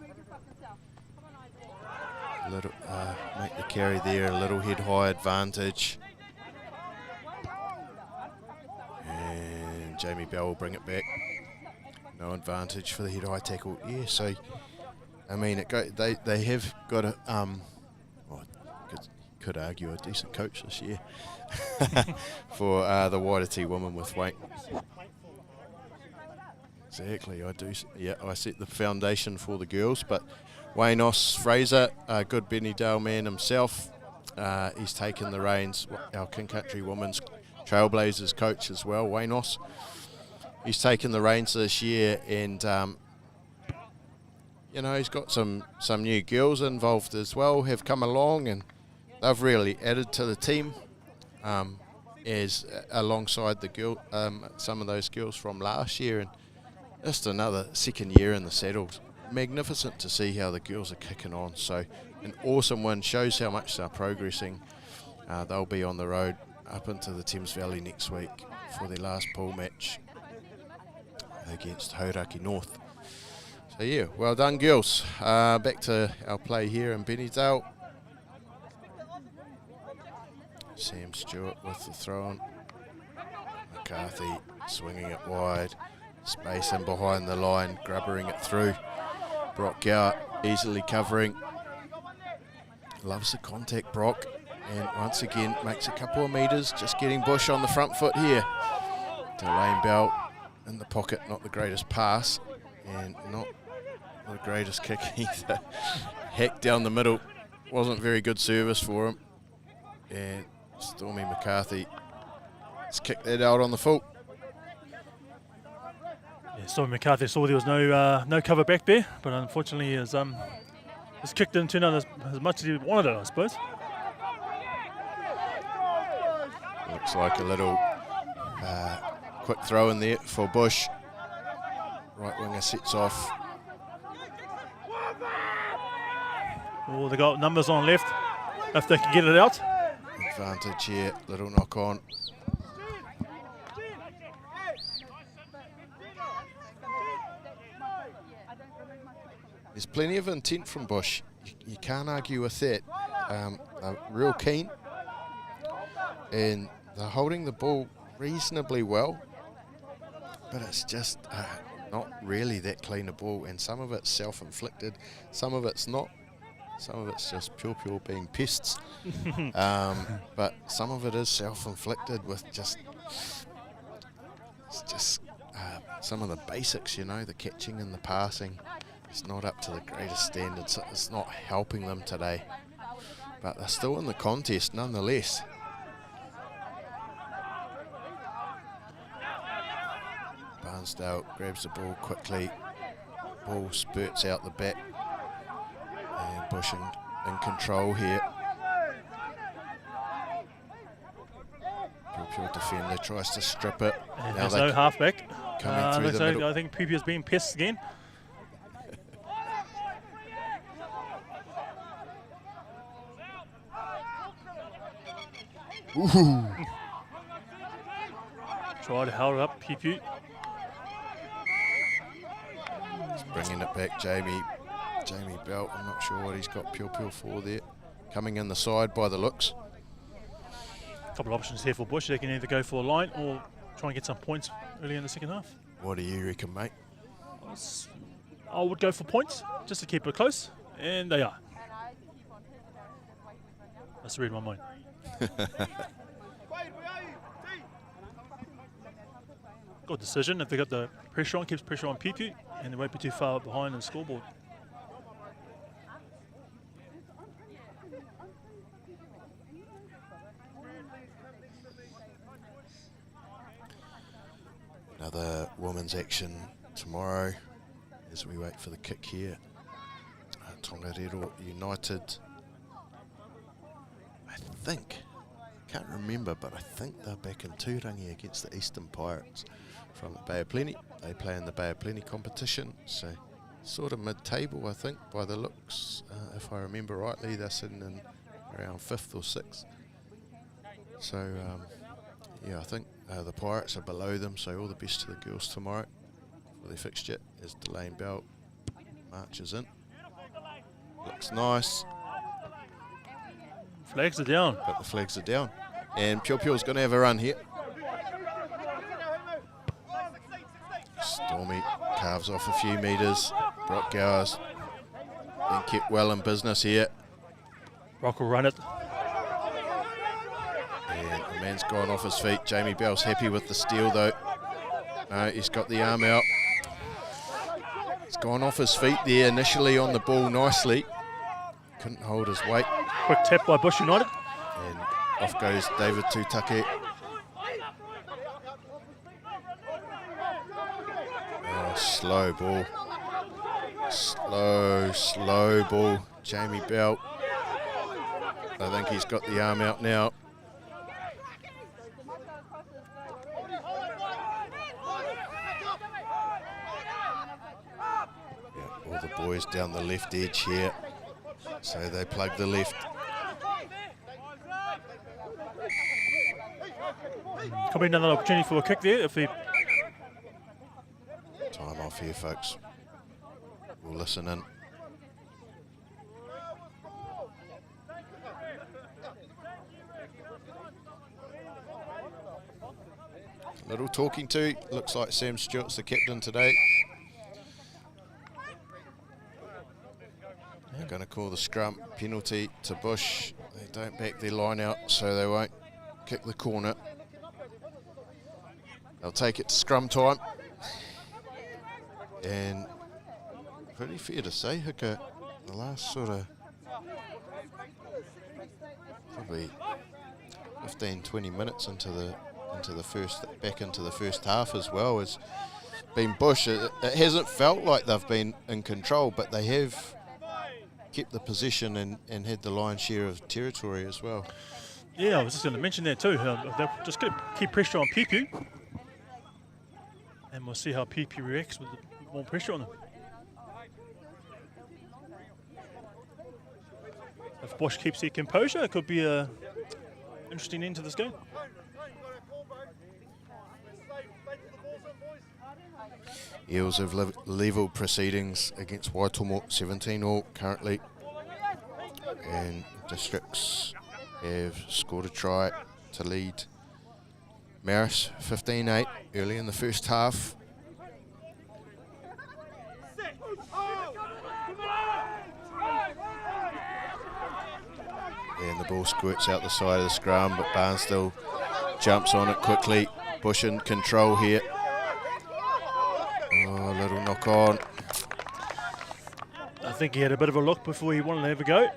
make the carry there, a little head high advantage. And Jamie Bell will bring it back. No advantage for the head high tackle. Yeah, so I mean, they have got a could argue a decent coach this year for the Wairiti women with weight. Exactly, I do. Yeah, I set the foundation for the girls, but Wayne Fraser, a good Benneydale man himself, he's taken the reins. Our King Country Women's Trailblazers coach as well, Wayne he's taken the reins this year, and you know, he's got some new girls involved as well, have come along, and they've really added to the team, as alongside the some of those girls from last year, and just another second year in the saddles. Magnificent to see how the girls are kicking on. So an awesome win, shows how much they're progressing. They'll be on the road up into the Thames Valley next week for their last pool match against Hauraki North. So yeah, well done girls. Back to our play here in Benneydale. Sam Stewart with the throw on. McCarthy swinging it wide. Space in behind the line, grubbering it through. Brock Gower easily covering. Loves the contact, Brock. And once again makes a couple of metres, just getting Bush on the front foot here. Delane Bell in the pocket, not the greatest pass. And not the greatest kick either. Hack down the middle. Wasn't very good service for him. And Stormy McCarthy has kicked that out on the full. Yeah, Stormy McCarthy saw there was no cover back there, but unfortunately his kick didn't turn out as much as he wanted it, I suppose. Looks like a little quick throw in there for Bush. Right winger sets off. Oh, they got numbers on left, if they can get it out. Advantage here, little knock on. There's plenty of intent from Bush. You can't argue with that. They're real keen, and they're holding the ball reasonably well, but it's just not really that clean a ball, and some of it's self-inflicted, some of it's not. Some of it's just pure being pests, but some of it is self-inflicted with just some of the basics, you know, the catching and the passing. It's not up to the greatest standards. It's not helping them today, but they're still in the contest nonetheless. Barnsdale grabs the ball quickly. Ball spurts out the back. And Bush in control here. Piopio defender tries to strip it. And there's no halfback. Coming through the middle. I think Piopio's being pissed again. Ooh. Try to hold it up, Piopio. He's bringing it back, Jamie Belt. I'm not sure what he's got Piopio for there. Coming in the side by the looks. A couple of options here for Bush. They can either go for a line or try and get some points early in the second half. What do you reckon, mate? I would go for points just to keep it close, and they are. That's read my mind. Good decision. If they got the pressure on, keeps pressure on Piopio, and they won't be too far behind the scoreboard. Another women's action tomorrow as we wait for the kick here. Tongariro United, can't remember, but I think they're back in Turangi against the Eastern Pirates from the Bay of Plenty. They play in the Bay of Plenty competition, so sort of mid-table, I think, by the looks. If I remember rightly, they're sitting in around 5th or 6th. So, yeah, I think the Pirates are below them, so all the best to the girls tomorrow for their fixture as Delane Bell marches in. Looks nice. Flags are down. But the flags are down. And Piopio's going to have a run here. Stormy carves off a few metres. Brock Gowers being kept well in business here. Brock will run it. And the man's gone off his feet. Jamie Bell's happy with the steal though. No, he's got the arm out. He's gone off his feet there initially on the ball nicely. Couldn't hold his weight. Quick tap by Bush United. And off goes David Tutake. Oh, slow ball. Slow ball. Jamie Bell. I think he's got the arm out now. Yeah, all the boys down the left edge here. So they plug the left. Could be another opportunity for a kick there if he... Time off here, folks. We'll listen in. Little talking to. Looks like Sam Stewart's the captain today. They're going to call the scrum penalty to Bush. They don't back their line out, so they won't kick the corner. They'll take it to scrum time. And pretty fair to say, Hika, the last sort of probably 15-20 minutes into the first half as well has been Bush. It hasn't felt like they've been in control, but they have kept the possession and had the lion's share of territory as well. Yeah, I was just going to mention that too. They're just going to keep pressure on Piopio. And we'll see how Piopio reacts with more pressure on them. If Bosch keeps their composure, it could be an interesting end to this game. Eels have levelled proceedings against Waitomo 17-all currently. And Districts have scored a try to lead Maris 15-8 early in the first half. And the ball squirts out the side of the scrum, but Barnsdale jumps on it quickly. Bush in control here. Oh, a little knock on. I think he had a bit of a look before he wanted to have a go.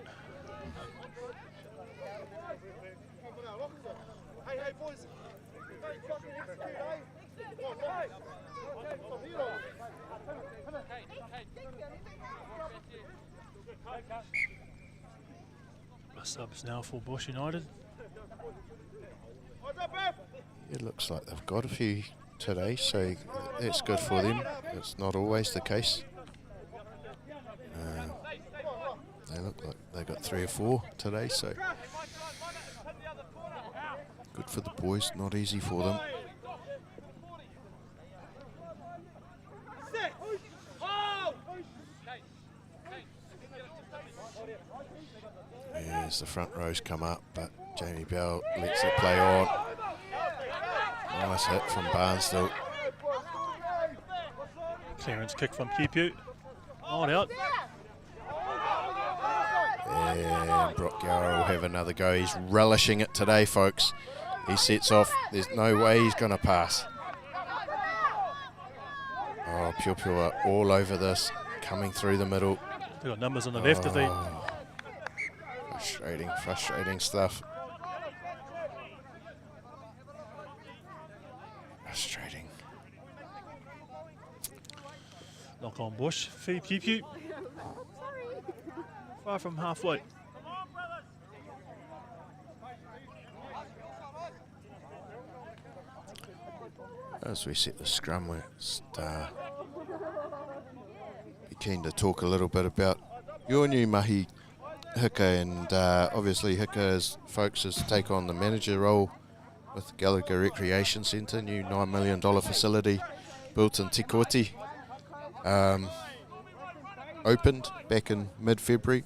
Subs now for Bush United. It looks like they've got a few today, so that's good for them. It's not always the case. They look like they got 3 or 4 today, so good for the boys, not easy for them. As the front rows come up, but Jamie Bell lets it play on. Nice hit from Barnsdale. Clearance kick from Piopio. Not out. And Brock Gower will have another go. He's relishing it today, folks. He sets off. There's no way he's going to pass. Oh, Piopio are all over this, coming through the middle. They've got numbers on the left, have they? Frustrating stuff. Frustrating. Knock on Bush, feed Piopio. Far from halfway. As we set the scrum, we're be keen to talk a little bit about your new mahi, Hika, and obviously Hika's folks is to take on the manager role with Gallagher Recreation Centre, new $9 million facility built in Tikoti. Opened back in mid-February,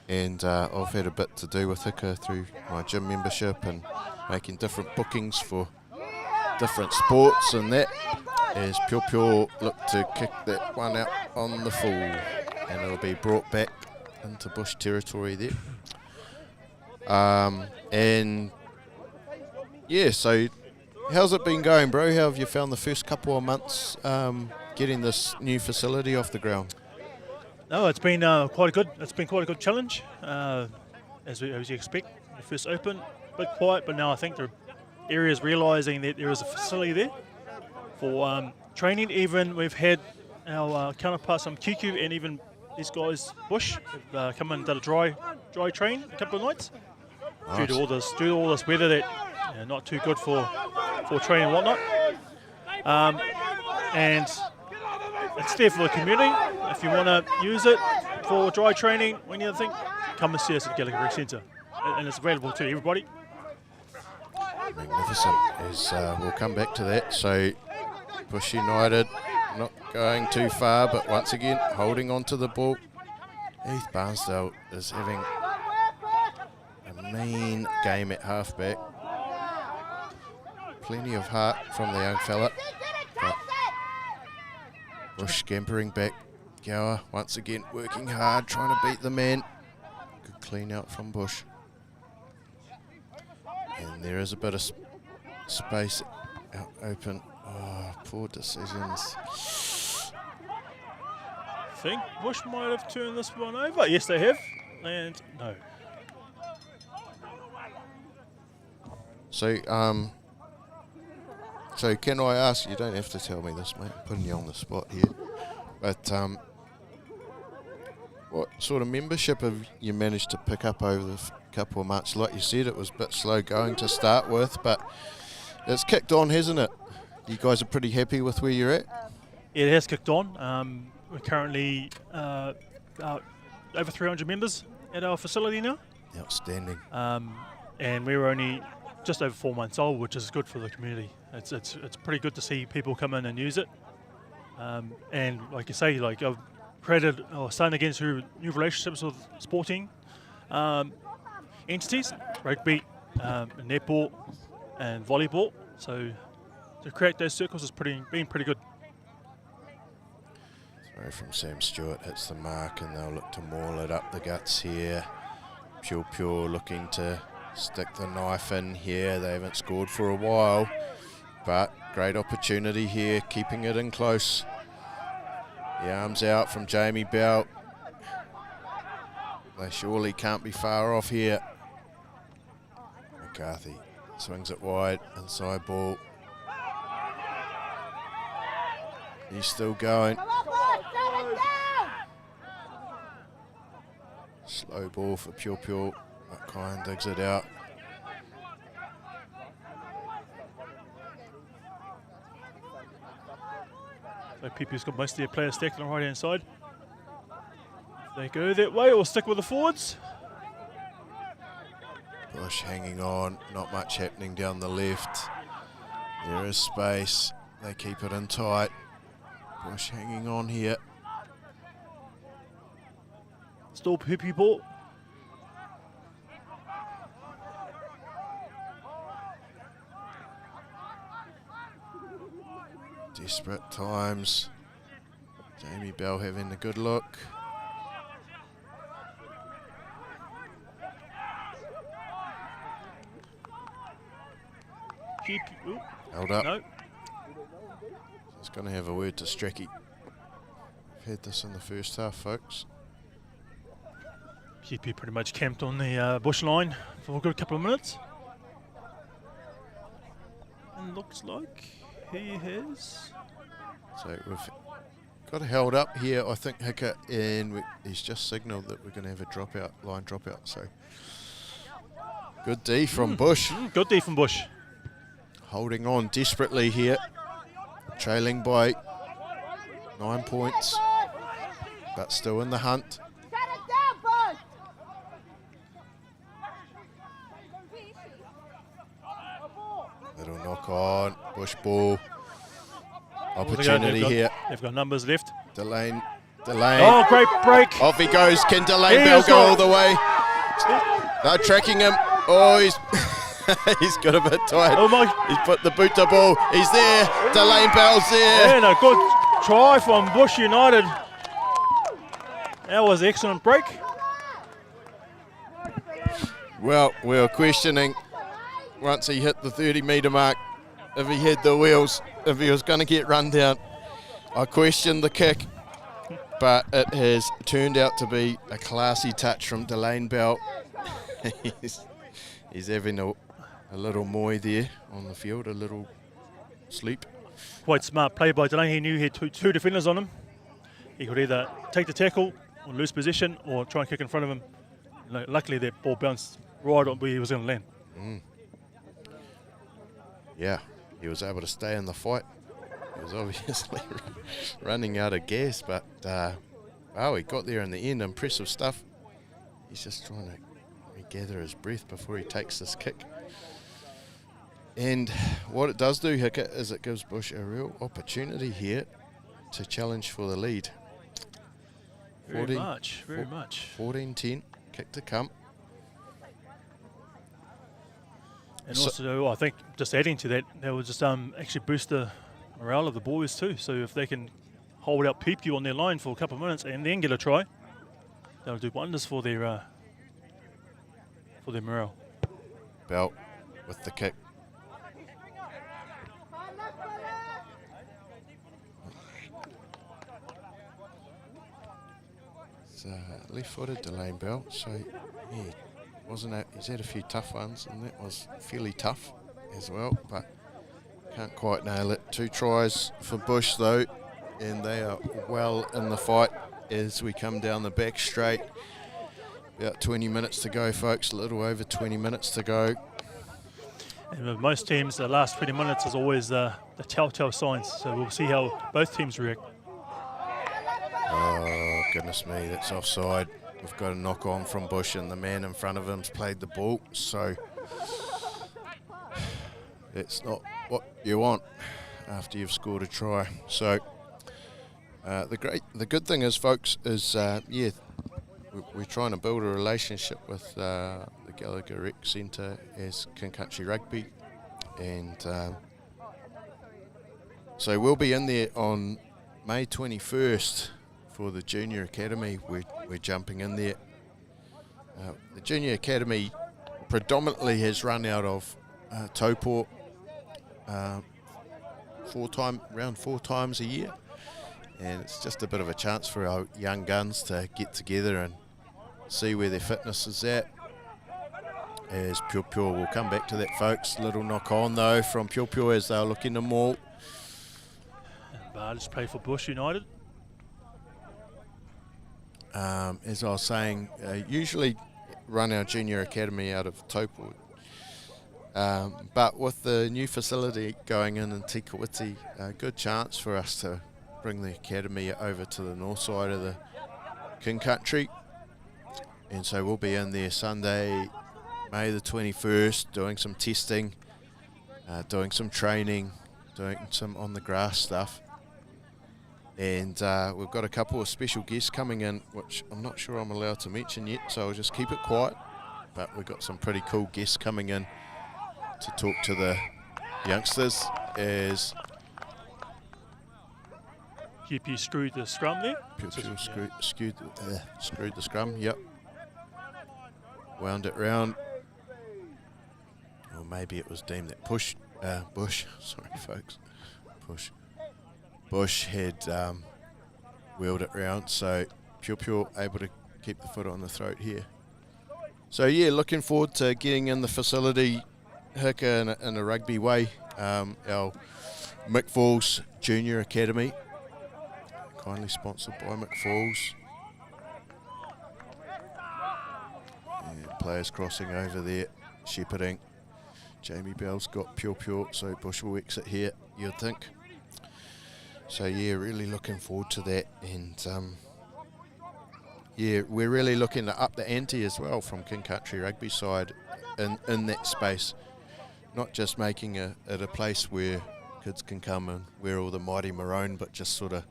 and I've had a bit to do with Hika through my gym membership and making different bookings for different sports and that, as Piopio look to kick that one out on the full, and it'll be brought back into Bush territory there. And yeah, so how's it been going, bro? How have you found the first couple of months getting this new facility off the ground? No, it's been quite a good. It's been quite a good challenge, as you expect. The first open, a bit quiet, but now I think the area's realising that there is a facility there for training. Even we've had our counterparts from QQ and even these guys, Bush, have come and did a dry train a couple of nights. Nice. Due to all this weather that not too good for training and whatnot. And it's there for the community. If you want to use it for dry training or any other thing, come and see us at Gallagher Rec Centre. And it's available to everybody. Magnificent. As we'll come back to that. So Bush United not going too far, but once again holding on to the ball. Heath Barnsdale is having a mean game at halfback. Plenty of heart from the young fella. But Bush scampering back. Gower once again working hard, trying to beat the man. Good clean out from Bush. And there is a bit of space out open. Oh, poor decisions. I think Bush might have turned this one over. Yes, they have. And no. So can I ask, you don't have to tell me this, mate, I'm putting you on the spot here, but What sort of membership have you managed to pick up over the couple of months? Like you said, it was a bit slow going to start with, but it's kicked on, hasn't it? You guys are pretty happy with where you're at? It has kicked on. We're currently over 300 members at our facility now. Outstanding. And we were only just over 4 months old, which is good for the community. It's pretty good to see people come in and use it. And like you say, like I've created or starting again through new relationships with sporting entities, rugby, netball, and volleyball. So to create those circles has been pretty good. Throw from Sam Stewart hits the mark, and they'll look to maul it up the guts here. Piopio looking to stick the knife in here. They haven't scored for a while, but great opportunity here, keeping it in close. The arms out from Jamie Bell. They surely can't be far off here. McCarthy swings it wide, inside ball. He's still going. Slow ball for Piopio. McKine digs it out. So Piopio's got most of their players stacked on the right-hand side. If they go that way or stick with the forwards. Bush hanging on, not much happening down the left. There is space, they keep it in tight. Bush hanging on here. Still Piopio ball. Desperate times. Jamie Bell having a good look. Held up. No. He's going to have a word to Strecky. We've had this in the first half, folks. Piopio pretty much camped on the bush line for a good couple of minutes. And looks like he has. So we've got it held up here, I think, Hicker, and he's just signalled that we're going to have a line dropout. So good D from Bush. Good D from Bush. Holding on desperately here, trailing by 9 points, but still in the hunt. Little knock on, Bush ball. Opportunity here. They've got numbers left. Delane. Oh, great break. Off he goes. Can Delane Bell go all the way? They're tracking him. Oh, he's he's got a bit tired. Oh my. He's put the boot to ball. He's there. Delane Bell's there. And a good try from Bush United. That was an excellent break. Well, we were questioning once he hit the 30-metre mark if he had the wheels, if he was going to get run down. I questioned the kick, but it has turned out to be a classy touch from Delane Bell. he's having a little moy there on the field, a little sleep. Quite smart play by Delane. He knew he had two defenders on him. He could either take the tackle or lose possession or try and kick in front of him. Luckily, that ball bounced right on where he was going to land. Yeah, he was able to stay in the fight. He was obviously running out of gas, but he got there in the end. Impressive stuff. He's just trying to regather his breath before he takes this kick. And what it does do, Hickett, is it gives Bush a real opportunity here to challenge for the lead. Very much. 14-10, kick to come. And also, I think just adding to that, that will just actually boost the morale of the boys too. So if they can hold out Piopio on their line for a couple of minutes and then get a try, that'll do wonders for their morale. Bell with the kick. It's left-footed Delane Bell, so yeah, he's had a few tough ones, and that was fairly tough as well, but can't quite nail it. 2 tries for Bush though, and they are well in the fight. as we come down the back straight. About 20 minutes to go, folks, a little over 20 minutes to go. And with most teams, the last 20 minutes is always the telltale signs. So we'll see how both teams react. Oh, goodness me, that's offside. We've got a knock on from Bush, and the man in front of him's played the ball. So it's not what you want after you've scored a try. So the good thing is, folks, is yeah, we're trying to build a relationship with the Gallagher Rec Centre as King Country Rugby, and so we'll be in there on May 21st for the Junior Academy. We're jumping in there. The Junior Academy predominantly has run out of Taupō around 4 times a year, and it's just a bit of a chance for our young guns to get together and see where their fitness is at. As Piopio, will come back to that, folks. Little knock on though from Piopio as they're looking to maul. And Bards play for Bush United. As I was saying, usually run our junior academy out of Taupō. But with the new facility going in Tikawiti, a good chance for us to bring the academy over to the north side of the King Country. And so we'll be in there Sunday, May the 21st, doing some testing, doing some training, doing some on the grass stuff. And we've got a couple of special guests coming in, which I'm not sure I'm allowed to mention yet, so I'll just keep it quiet. But we've got some pretty cool guests coming in to talk to the youngsters as Piopio screwed the scrum there. Piopio screwed the scrum, yep. Wound it round. Or maybe it was deemed that Bush, sorry folks, Bush had wheeled it round, so Piopio able to keep the foot on the throat here. So yeah, looking forward to getting in the facility, Hika, in a rugby way. Our Mick Falls Junior Academy, kindly sponsored by Mick Falls. And players crossing over there, shepherding. Jamie Bell's got Piopio, so Bush will exit here, you'd think. So yeah, really looking forward to that, and yeah, we're really looking to up the ante as well from King Country Rugby side in that space. Not just making it a place where kids can come and wear all the mighty maroon, but just sort of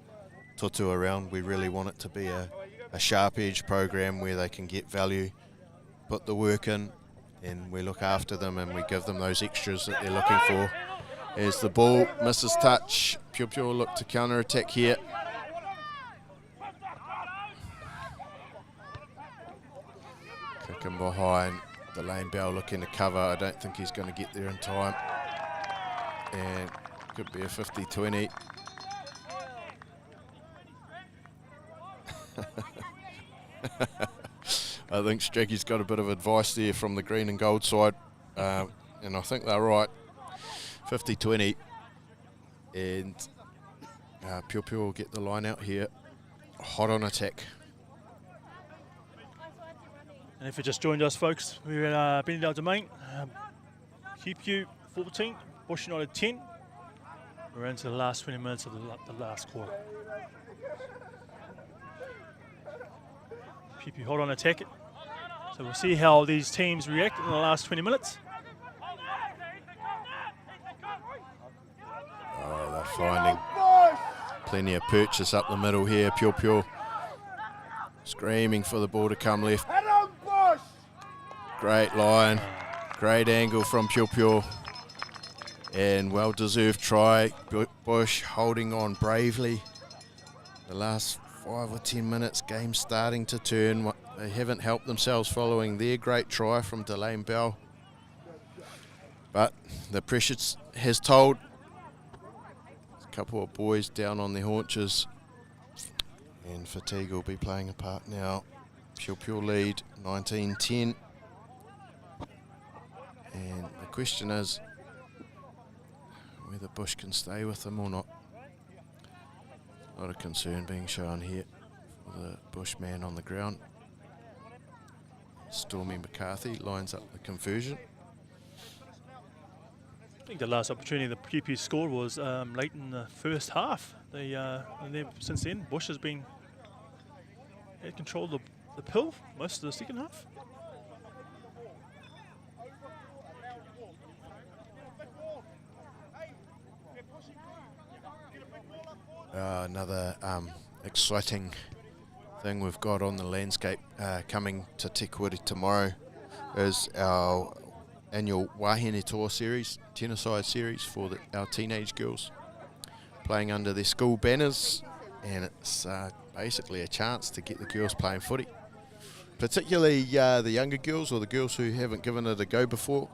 tutu around. We really want it to be a sharp edge program where they can get value, put the work in, and we look after them and we give them those extras that they're looking for. As the ball misses touch, Piopio will look to counter-attack here. Kicking behind, Delane Bell looking to cover. I don't think he's going to get there in time. And could be a 50-20. I think Stracky's got a bit of advice there from the green and gold side, and I think they're right. 50-20, and Piopio will get the line out here. Hot on attack. And if you just joined us, folks, we're at Benneydale Domain. Piopio 14, Bush United 10. We're into the last 20 minutes of the last quarter. Piopio hot on attack. So we'll see how these teams react in the last 20 minutes. Oh, they're finding plenty of purchase up the middle here. Piopio screaming for the ball to come left. Great line, great angle from Piopio, and well-deserved try. Bush holding on bravely. The last 5 or 10 minutes, game starting to turn. They haven't helped themselves following their great try from Delane Bell. But the pressure has told. A couple of boys down on their haunches, and fatigue will be playing a part now. Piopio lead 19-10. And the question is whether Bush can stay with them or not. Not a concern being shown here for the Bushman on the ground. Stormy McCarthy lines up the conversion. I think the last opportunity the Piopio scored was late in the first half. And since then, Bush had control of the pill most of the second half. Another exciting thing we've got on the landscape coming to Te Kuiti tomorrow is our annual Wahine Tour series, tennis-side series for our teenage girls playing under their school banners, and it's basically a chance to get the girls playing footy, particularly the younger girls or the girls who haven't given it a go before.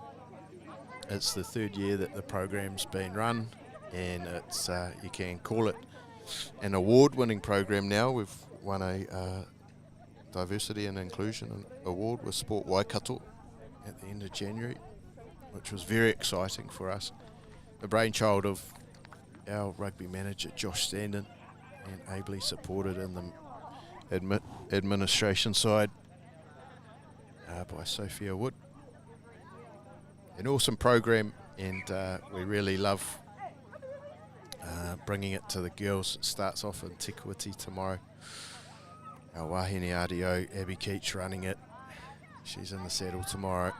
It's the third year that the program's been run, and it's you can call it an award-winning program now. We've won a Diversity and Inclusion Award with Sport Waikato at the end of January, which was very exciting for us. The brainchild of our rugby manager, Josh Standen, and ably supported in the administration side by Sophia Wood. An awesome program, and we really love bringing it to the girls. It starts off in Te Kuiti tomorrow. Our Wahine RDO, Abby Keach, running it. She's in the saddle tomorrow.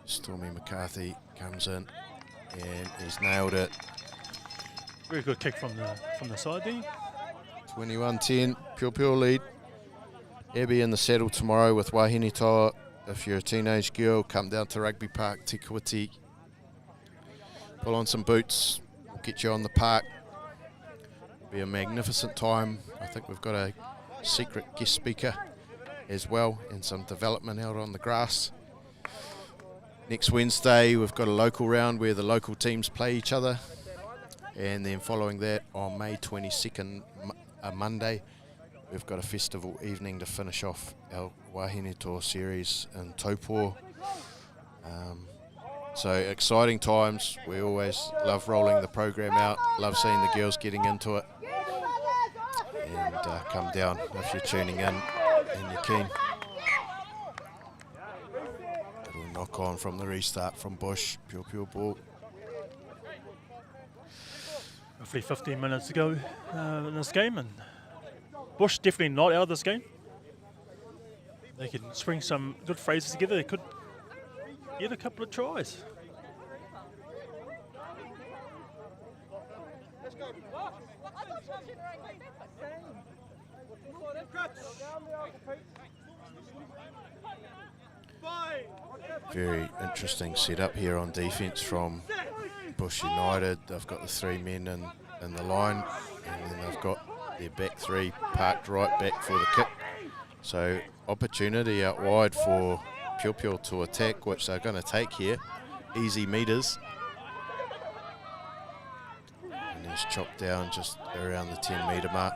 Stormy McCarthy comes in, and he's nailed it. Very good kick from the side there. 21-10, Piopio lead. Abby in the saddle tomorrow with Wahine Toa. If you're a teenage girl, come down to Rugby Park, Te Kuiti. Pull on some boots, we'll get you on the park. It'll be a magnificent time. I think we've got a secret guest speaker as well, and some development out on the grass. Next Wednesday, we've got a local round where the local teams play each other. And then following that, on May 22nd, a Monday, we've got a festival evening to finish off our Wahine Toa series in Taupō. So exciting times. We always love rolling the program out, love seeing the girls getting into it. And come down if you're tuning in and you're keen. Little knock on from the restart from Bush, Piopio ball. Roughly 15 minutes to go in this game, and Bush definitely not out of this game. They can string some good phrases together. They could get a couple of tries. Very interesting setup here on defence from Bush United. They've got the three men in the line, and then they've got their back three parked right back for the kick. So opportunity out wide for Piopio to attack, which they're going to take here. Easy meters. And he's chopped down just around the 10-metre mark.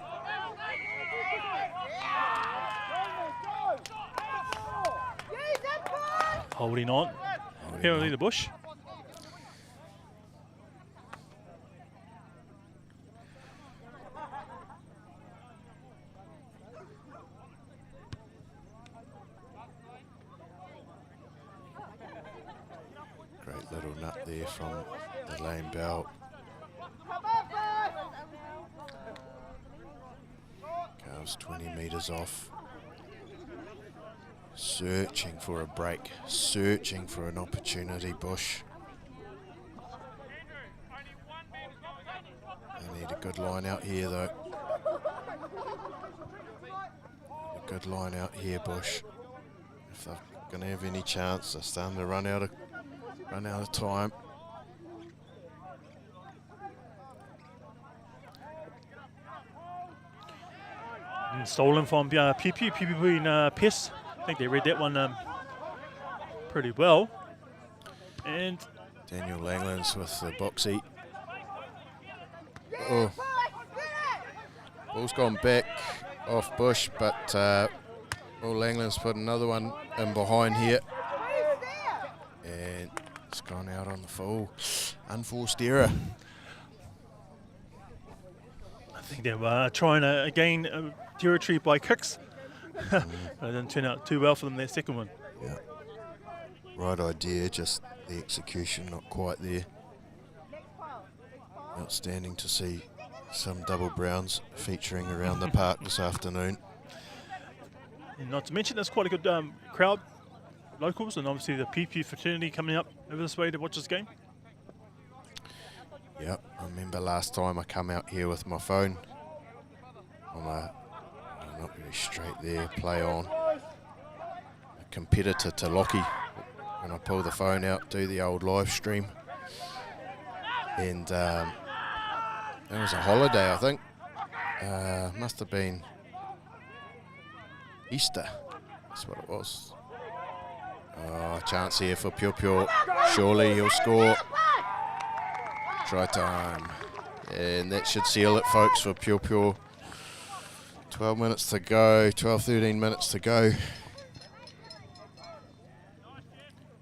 Holding on. Apparently the Bush. Great little nut there from the lane belt. Carves 20 metres off. Searching for a break, searching for an opportunity, Bush. They need a good line out here, though. A good line out here, Bush. If they're going to have any chance, they're starting to run out of time. And stolen from Piopio. Piopio in Piss. I think they read that one pretty well. And Daniel Langlands with the boxy. Oh, ball's gone back off Bush, but Langlands put another one in behind here. And it's gone out on the full. Unforced error. I think they were trying to, again, territory by kicks. But it didn't turn out too well for them, their second one. Yeah. Right idea, just the execution not quite there. Outstanding to see some double browns featuring around the park this afternoon. And not to mention, there's quite a good crowd, locals, and obviously the Piopio fraternity coming up over this way to watch this game. Yep, I remember last time I come out here with my phone. I'm not really straight there, play on. A competitor to Lockie when I pull the phone out, do the old live stream. And it was a holiday, I think. Must have been Easter, that's what it was. Oh, chance here for Piopio, surely he'll score. Try time, and that should seal it, folks, for Piopio. 12 minutes to go, 13 minutes to go.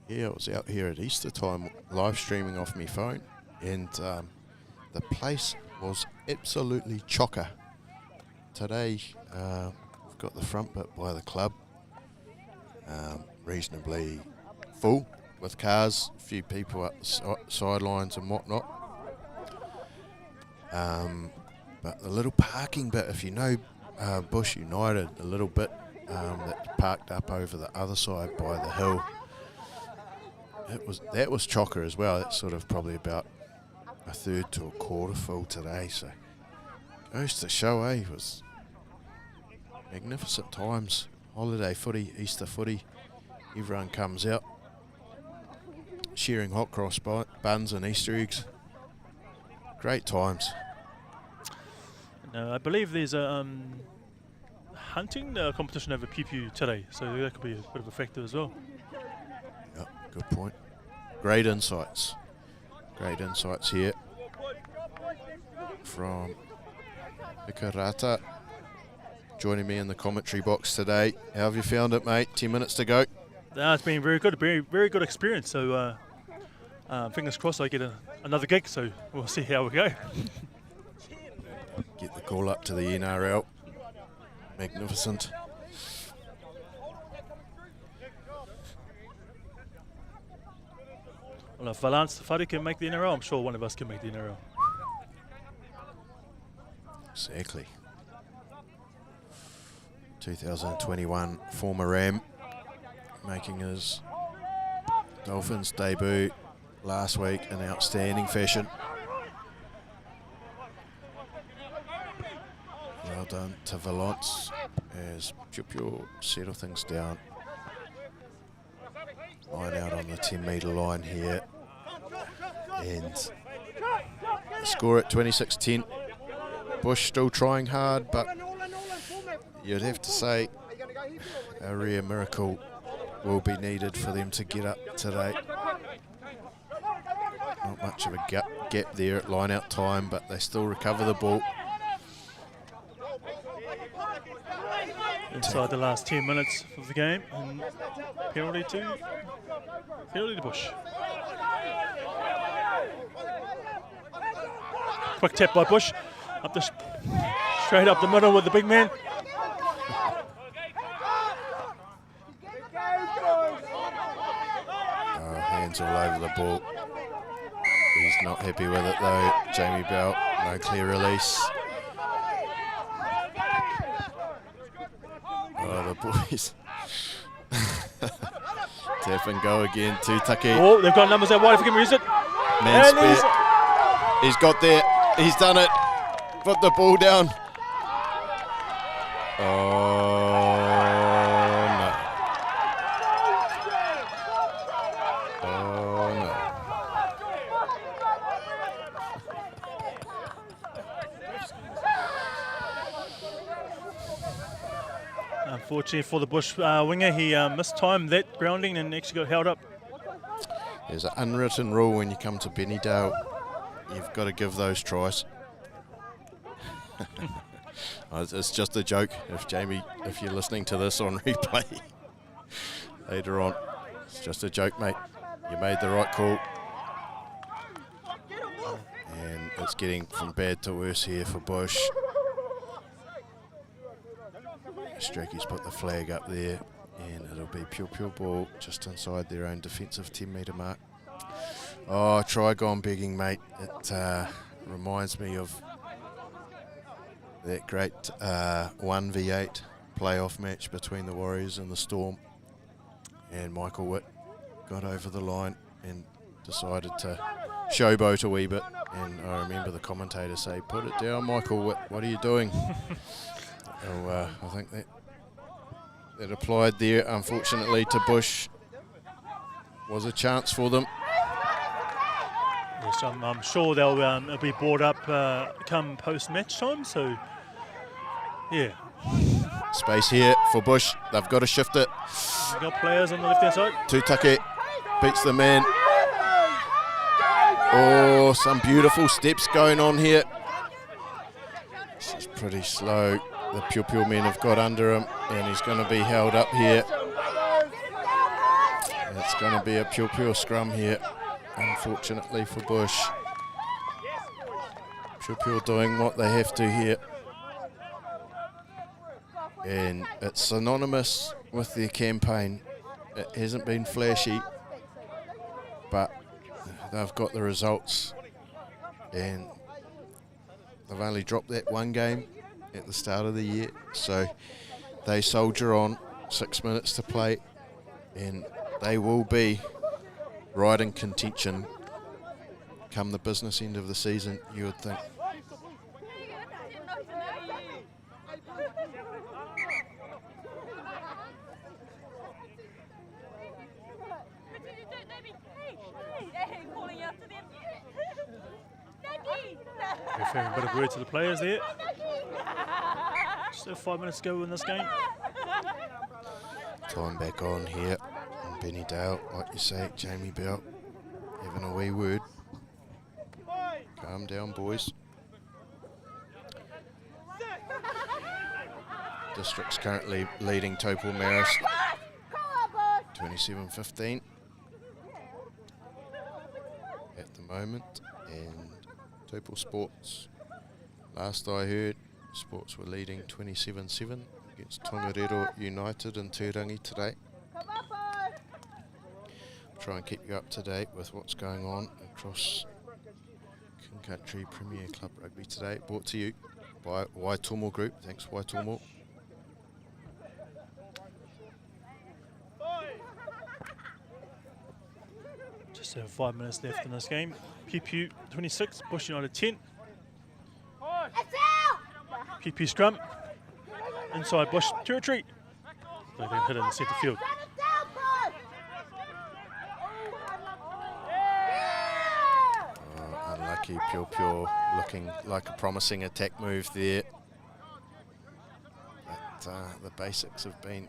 Yeah, I was out here at Easter time live streaming off my phone, and the place was absolutely chocker. Today, we've got the front bit by the club, reasonably full with cars, a few people up the sidelines and whatnot. But the little parking bit, if you know Bush United, the little bit that's parked up over the other side by the hill, that was chocker as well. That's sort of probably about a third to a quarter full today. So goes to show, it was magnificent times. Holiday footy, Easter footy, everyone comes out sharing hot cross buns and Easter eggs. Great times. I believe there's a hunting competition over Piopio today, so that could be a bit of a factor as well. Yep, good point. Great insights. Great insights here from Ikarata. Joining me in the commentary box today. How have you found it, mate? 10 minutes to go. It's been very good, very good experience. So fingers crossed I get another gig, so we'll see how we go. Get the call up to the NRL. Magnificent. Well, if Valance Whare can make the NRL, I'm sure one of us can make the NRL. Exactly. 2021 former Ram making his Dolphins debut last week in outstanding fashion. Well done to Valance as Piopio settle things down. Line out on the 10-metre line here. And the score at 26-10. Bush still trying hard, but you'd have to say a rare miracle will be needed for them to get up today. Not much of a gap there at line-out time, but they still recover the ball. Inside the last 10 minutes of the game, and penalty to Bush. Quick tap by Bush, straight up the middle with the big man. Hands all over the ball. He's not happy with it though. Jamie Bell, no clear release. Oh, the boys. Tap and go again, Tutaki. Oh, they've got numbers out wide if we can use it. Man spare. He's got there. He's done it. Put the ball down. Oh, no. Oh, no. Unfortunately for the Bush winger, he mistimed that grounding and actually got held up. There's an unwritten rule when you come to Benneydale. You've got to give those tries. It's just a joke. If you're listening to this on replay later on, it's just a joke, mate. You made the right call. And it's getting from bad to worse here for Bush. Strikey's put the flag up there, and it'll be Piopio ball just inside their own defensive 10-metre mark. Oh, try gone begging, mate. It reminds me of that great 1v8 playoff match between the Warriors and the Storm, and Michael Witt got over the line and decided to showboat a wee bit, and I remember the commentator say, "Put it down, Michael Witt, what are you doing?" So I think that applied there, unfortunately, to Bush. Was a chance for them. Yes, I'm sure they'll be brought up come post-match time, so yeah. Space here for Bush. They've got to shift it. We've got players on the left-hand side. Tutake beats the man. Oh, some beautiful steps going on here. This is pretty slow. The Piopio men have got under him, and he's going to be held up here. It's going to be a Piopio scrum here, unfortunately for Bush. Piopio doing what they have to here. And it's synonymous with their campaign. It hasn't been flashy, but they've got the results, and they've only dropped that one game at the start of the year, so they soldier on. 6 minutes to play, and they will be right in contention come the business end of the season, you would think. Referring a bit of word to the players there. Still 5 minutes to go in this game. Time back on here in Benneydale, like you say, Jamie Bell having a wee word. Calm down, boys. District's currently leading Topol Maris 27-15 at the moment, and Topol Sports, last I heard, Sports were leading 27-7 against Tongariro United in Turangi today. Try and keep you up to date with what's going on across King Country Premier Club Rugby today. Brought to you by Waitomo Group. Thanks, Waitomo. Just 5 minutes left in this game. Piopio 26, Bush United 10. Piopio scrum. Inside Bush territory. They then hit in the centre field. Oh, unlucky Piopio, looking like a promising attack move there. But the basics have been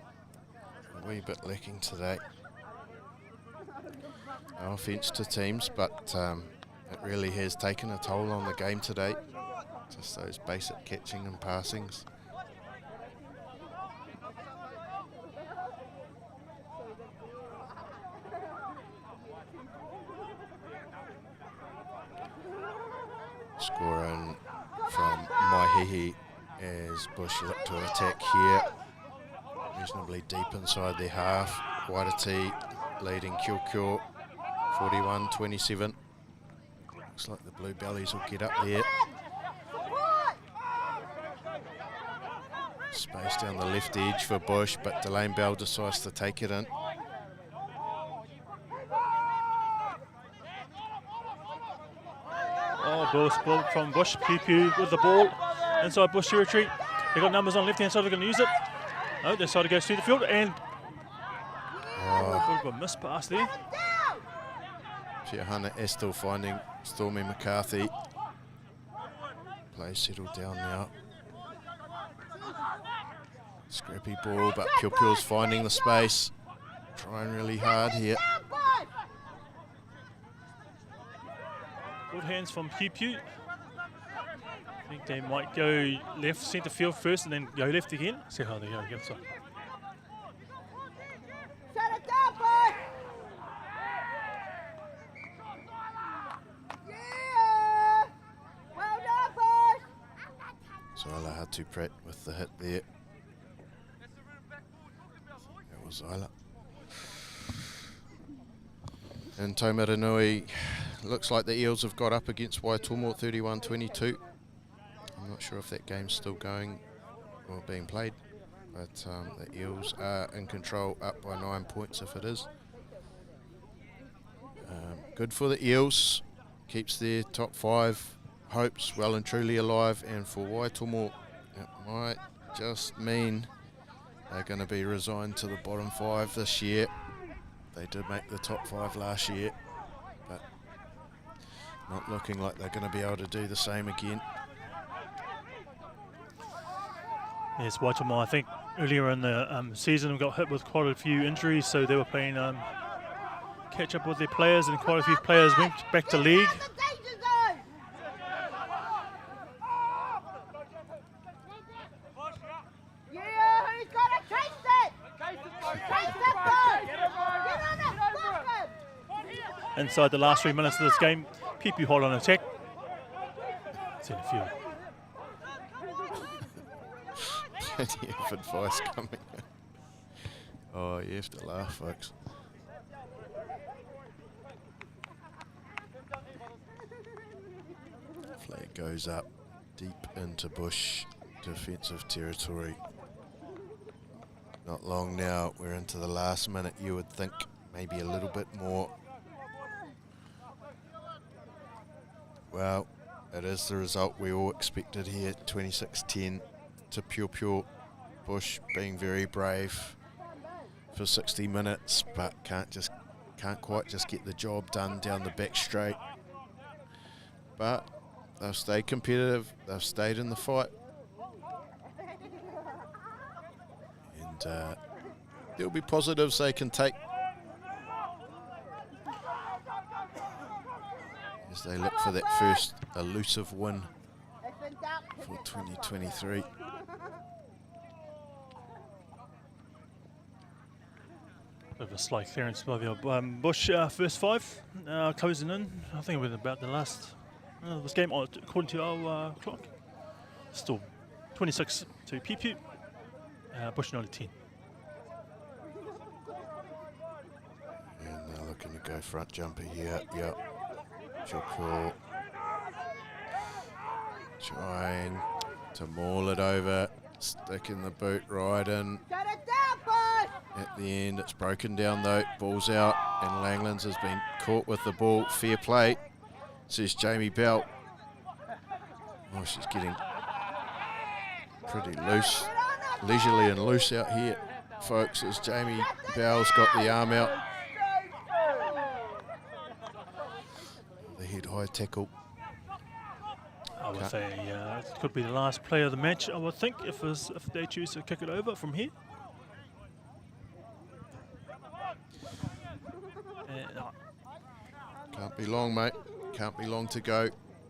a wee bit lacking today. No offence to teams, but it really has taken a toll on the game today. Just those basic catching and passings. Scoring from Maihihi as Bush look to attack here. Reasonably deep inside their half. Waititi leading Kyokyo 41-27. Looks like the Blue Bellies will get up there. Space down the left edge for Bush, but Delane Bell decides to take it in. Oh, ball from Bush. Piopio with the ball inside Bush territory. They've got numbers on the left-hand side, they're going to use it. No, they decide to go through the field, and a miss pass there. Fiahana Estel finding Stormy McCarthy. Play settled down now. Scrappy ball, but Piopio's finding the space. Trying really hard here. Good hands from Piopio. I think they might go left centre field first and then go left again. See how they go. Yep, so. So Alahatu Pratt with the hit there. was Isla. And Taumaranui, looks like the Eels have got up against Waitomo 31-22. I'm not sure if that game's still going or being played, but the Eels are in control, up by 9 points if it is. Good for the Eels, keeps their top 5 hopes well and truly alive, and for Waitomo it might just mean they're going to be resigned to the bottom 5 this year. They did make the top 5 last year, but not looking like they're going to be able to do the same again. Yes, Waitomo, I think earlier in the season got hit with quite a few injuries, so they were playing catch up with their players, and quite a few players went back to league. Inside the last 3 minutes of this game, Piopio hold on attack. Seen a few. Plenty of advice coming. Oh, you have to laugh, folks. Flag goes up deep into bush defensive territory. Not long now, we're into the last minute. You would think maybe a little bit more. Well, it is the result we all expected here, 26-10 to Piopio. Bush being very brave for 60 minutes, but can't quite just get the job done down the back straight. But they've stayed competitive, they've stayed in the fight. And there'll be positives they can take as they look for that first elusive win for 2023. Bit of a slight clearance by the Bush first 5, closing in. I think it was about the last this game, according to our clock. Still 26 to Piopio, Bush 10. And they're looking to go front jumper here. Yep. Piopio trying to maul it over, sticking the boot right in. At the end, it's broken down though, ball's out, and Langlands has been caught with the ball. Fair play, says Jamie Bell. Oh, she's getting pretty loose, leisurely and loose out here, folks, as Jamie Bell's got the arm out. The head high tackle. I would say it could be the last play of the match, I would think, if they choose to kick it over from here. Can't be long, mate. Can't be long to go.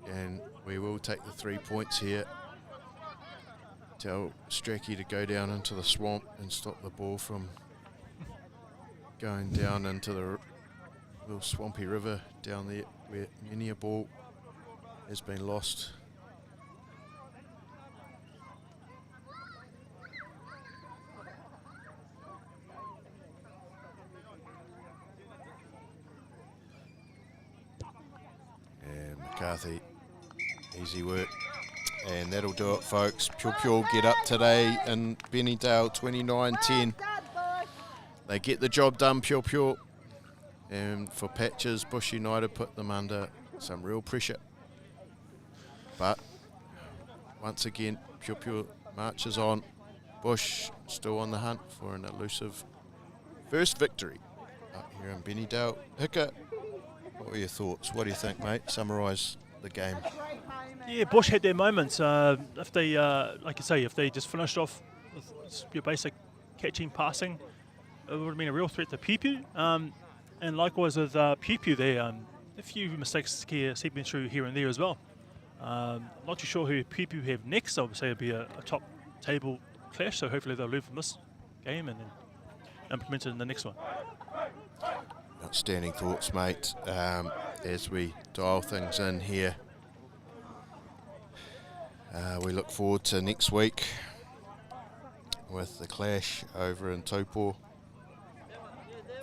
And we will take the 3 points here. Tell Stracky to go down into the swamp and stop the ball from going down into the little swampy river down there where many a ball has been lost. McCarthy, easy work, and that'll do it, folks. Piopio get up today in Benneydale, 29-10. They get the job done, Piopio, and for patches, Bush United put them under some real pressure. But once again, Piopio marches on. Bush still on the hunt for an elusive first victory up here in Benneydale. Hika, what were your thoughts? What do you think, mate? Summarise the game. Yeah, Bush had their moments. If they, like you say, if they just finished off with your basic catching, passing, it would have been a real threat to Piopio. And likewise with Piopio there, a few mistakes seeping through here and there as well. Not too sure who Piopio have next. I would say it'll be a top table clash, so hopefully they'll learn from this game and then implement it in the next one. Outstanding thoughts, mate. As we dial things in here, we look forward to next week with the clash over in Taupo.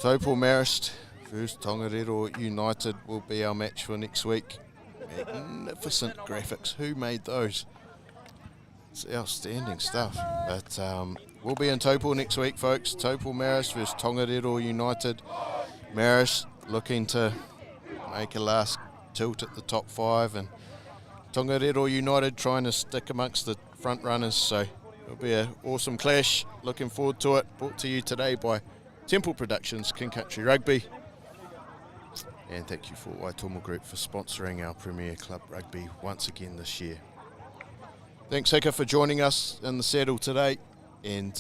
Taupo Marist versus Tongariro United will be our match for next week. Magnificent graphics. Who made those? It's outstanding stuff. But we'll be in Taupo next week, folks. Taupo Marist versus Tongariro United. Marist looking to make a last tilt at the top 5, and Tongariro United trying to stick amongst the front runners. So it'll be an awesome clash. Looking forward to it. Brought to you today by Temple Productions, King Country Rugby. And thank you for Waitomo Group for sponsoring our Premier Club Rugby once again this year. Thanks, Hika, for joining us in the saddle today. And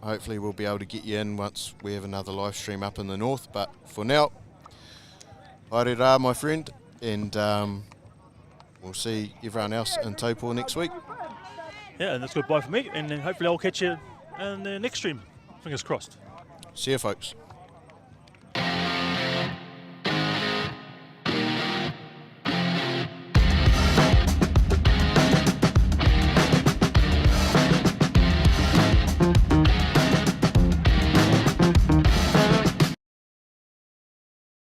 hopefully we'll be able to get you in once we have another live stream up in the north. But for now, haere rā, my friend. And we'll see everyone else in Taupo next week. Yeah, and that's goodbye for me. And then hopefully I'll catch you in the next stream. Fingers crossed. See you, folks.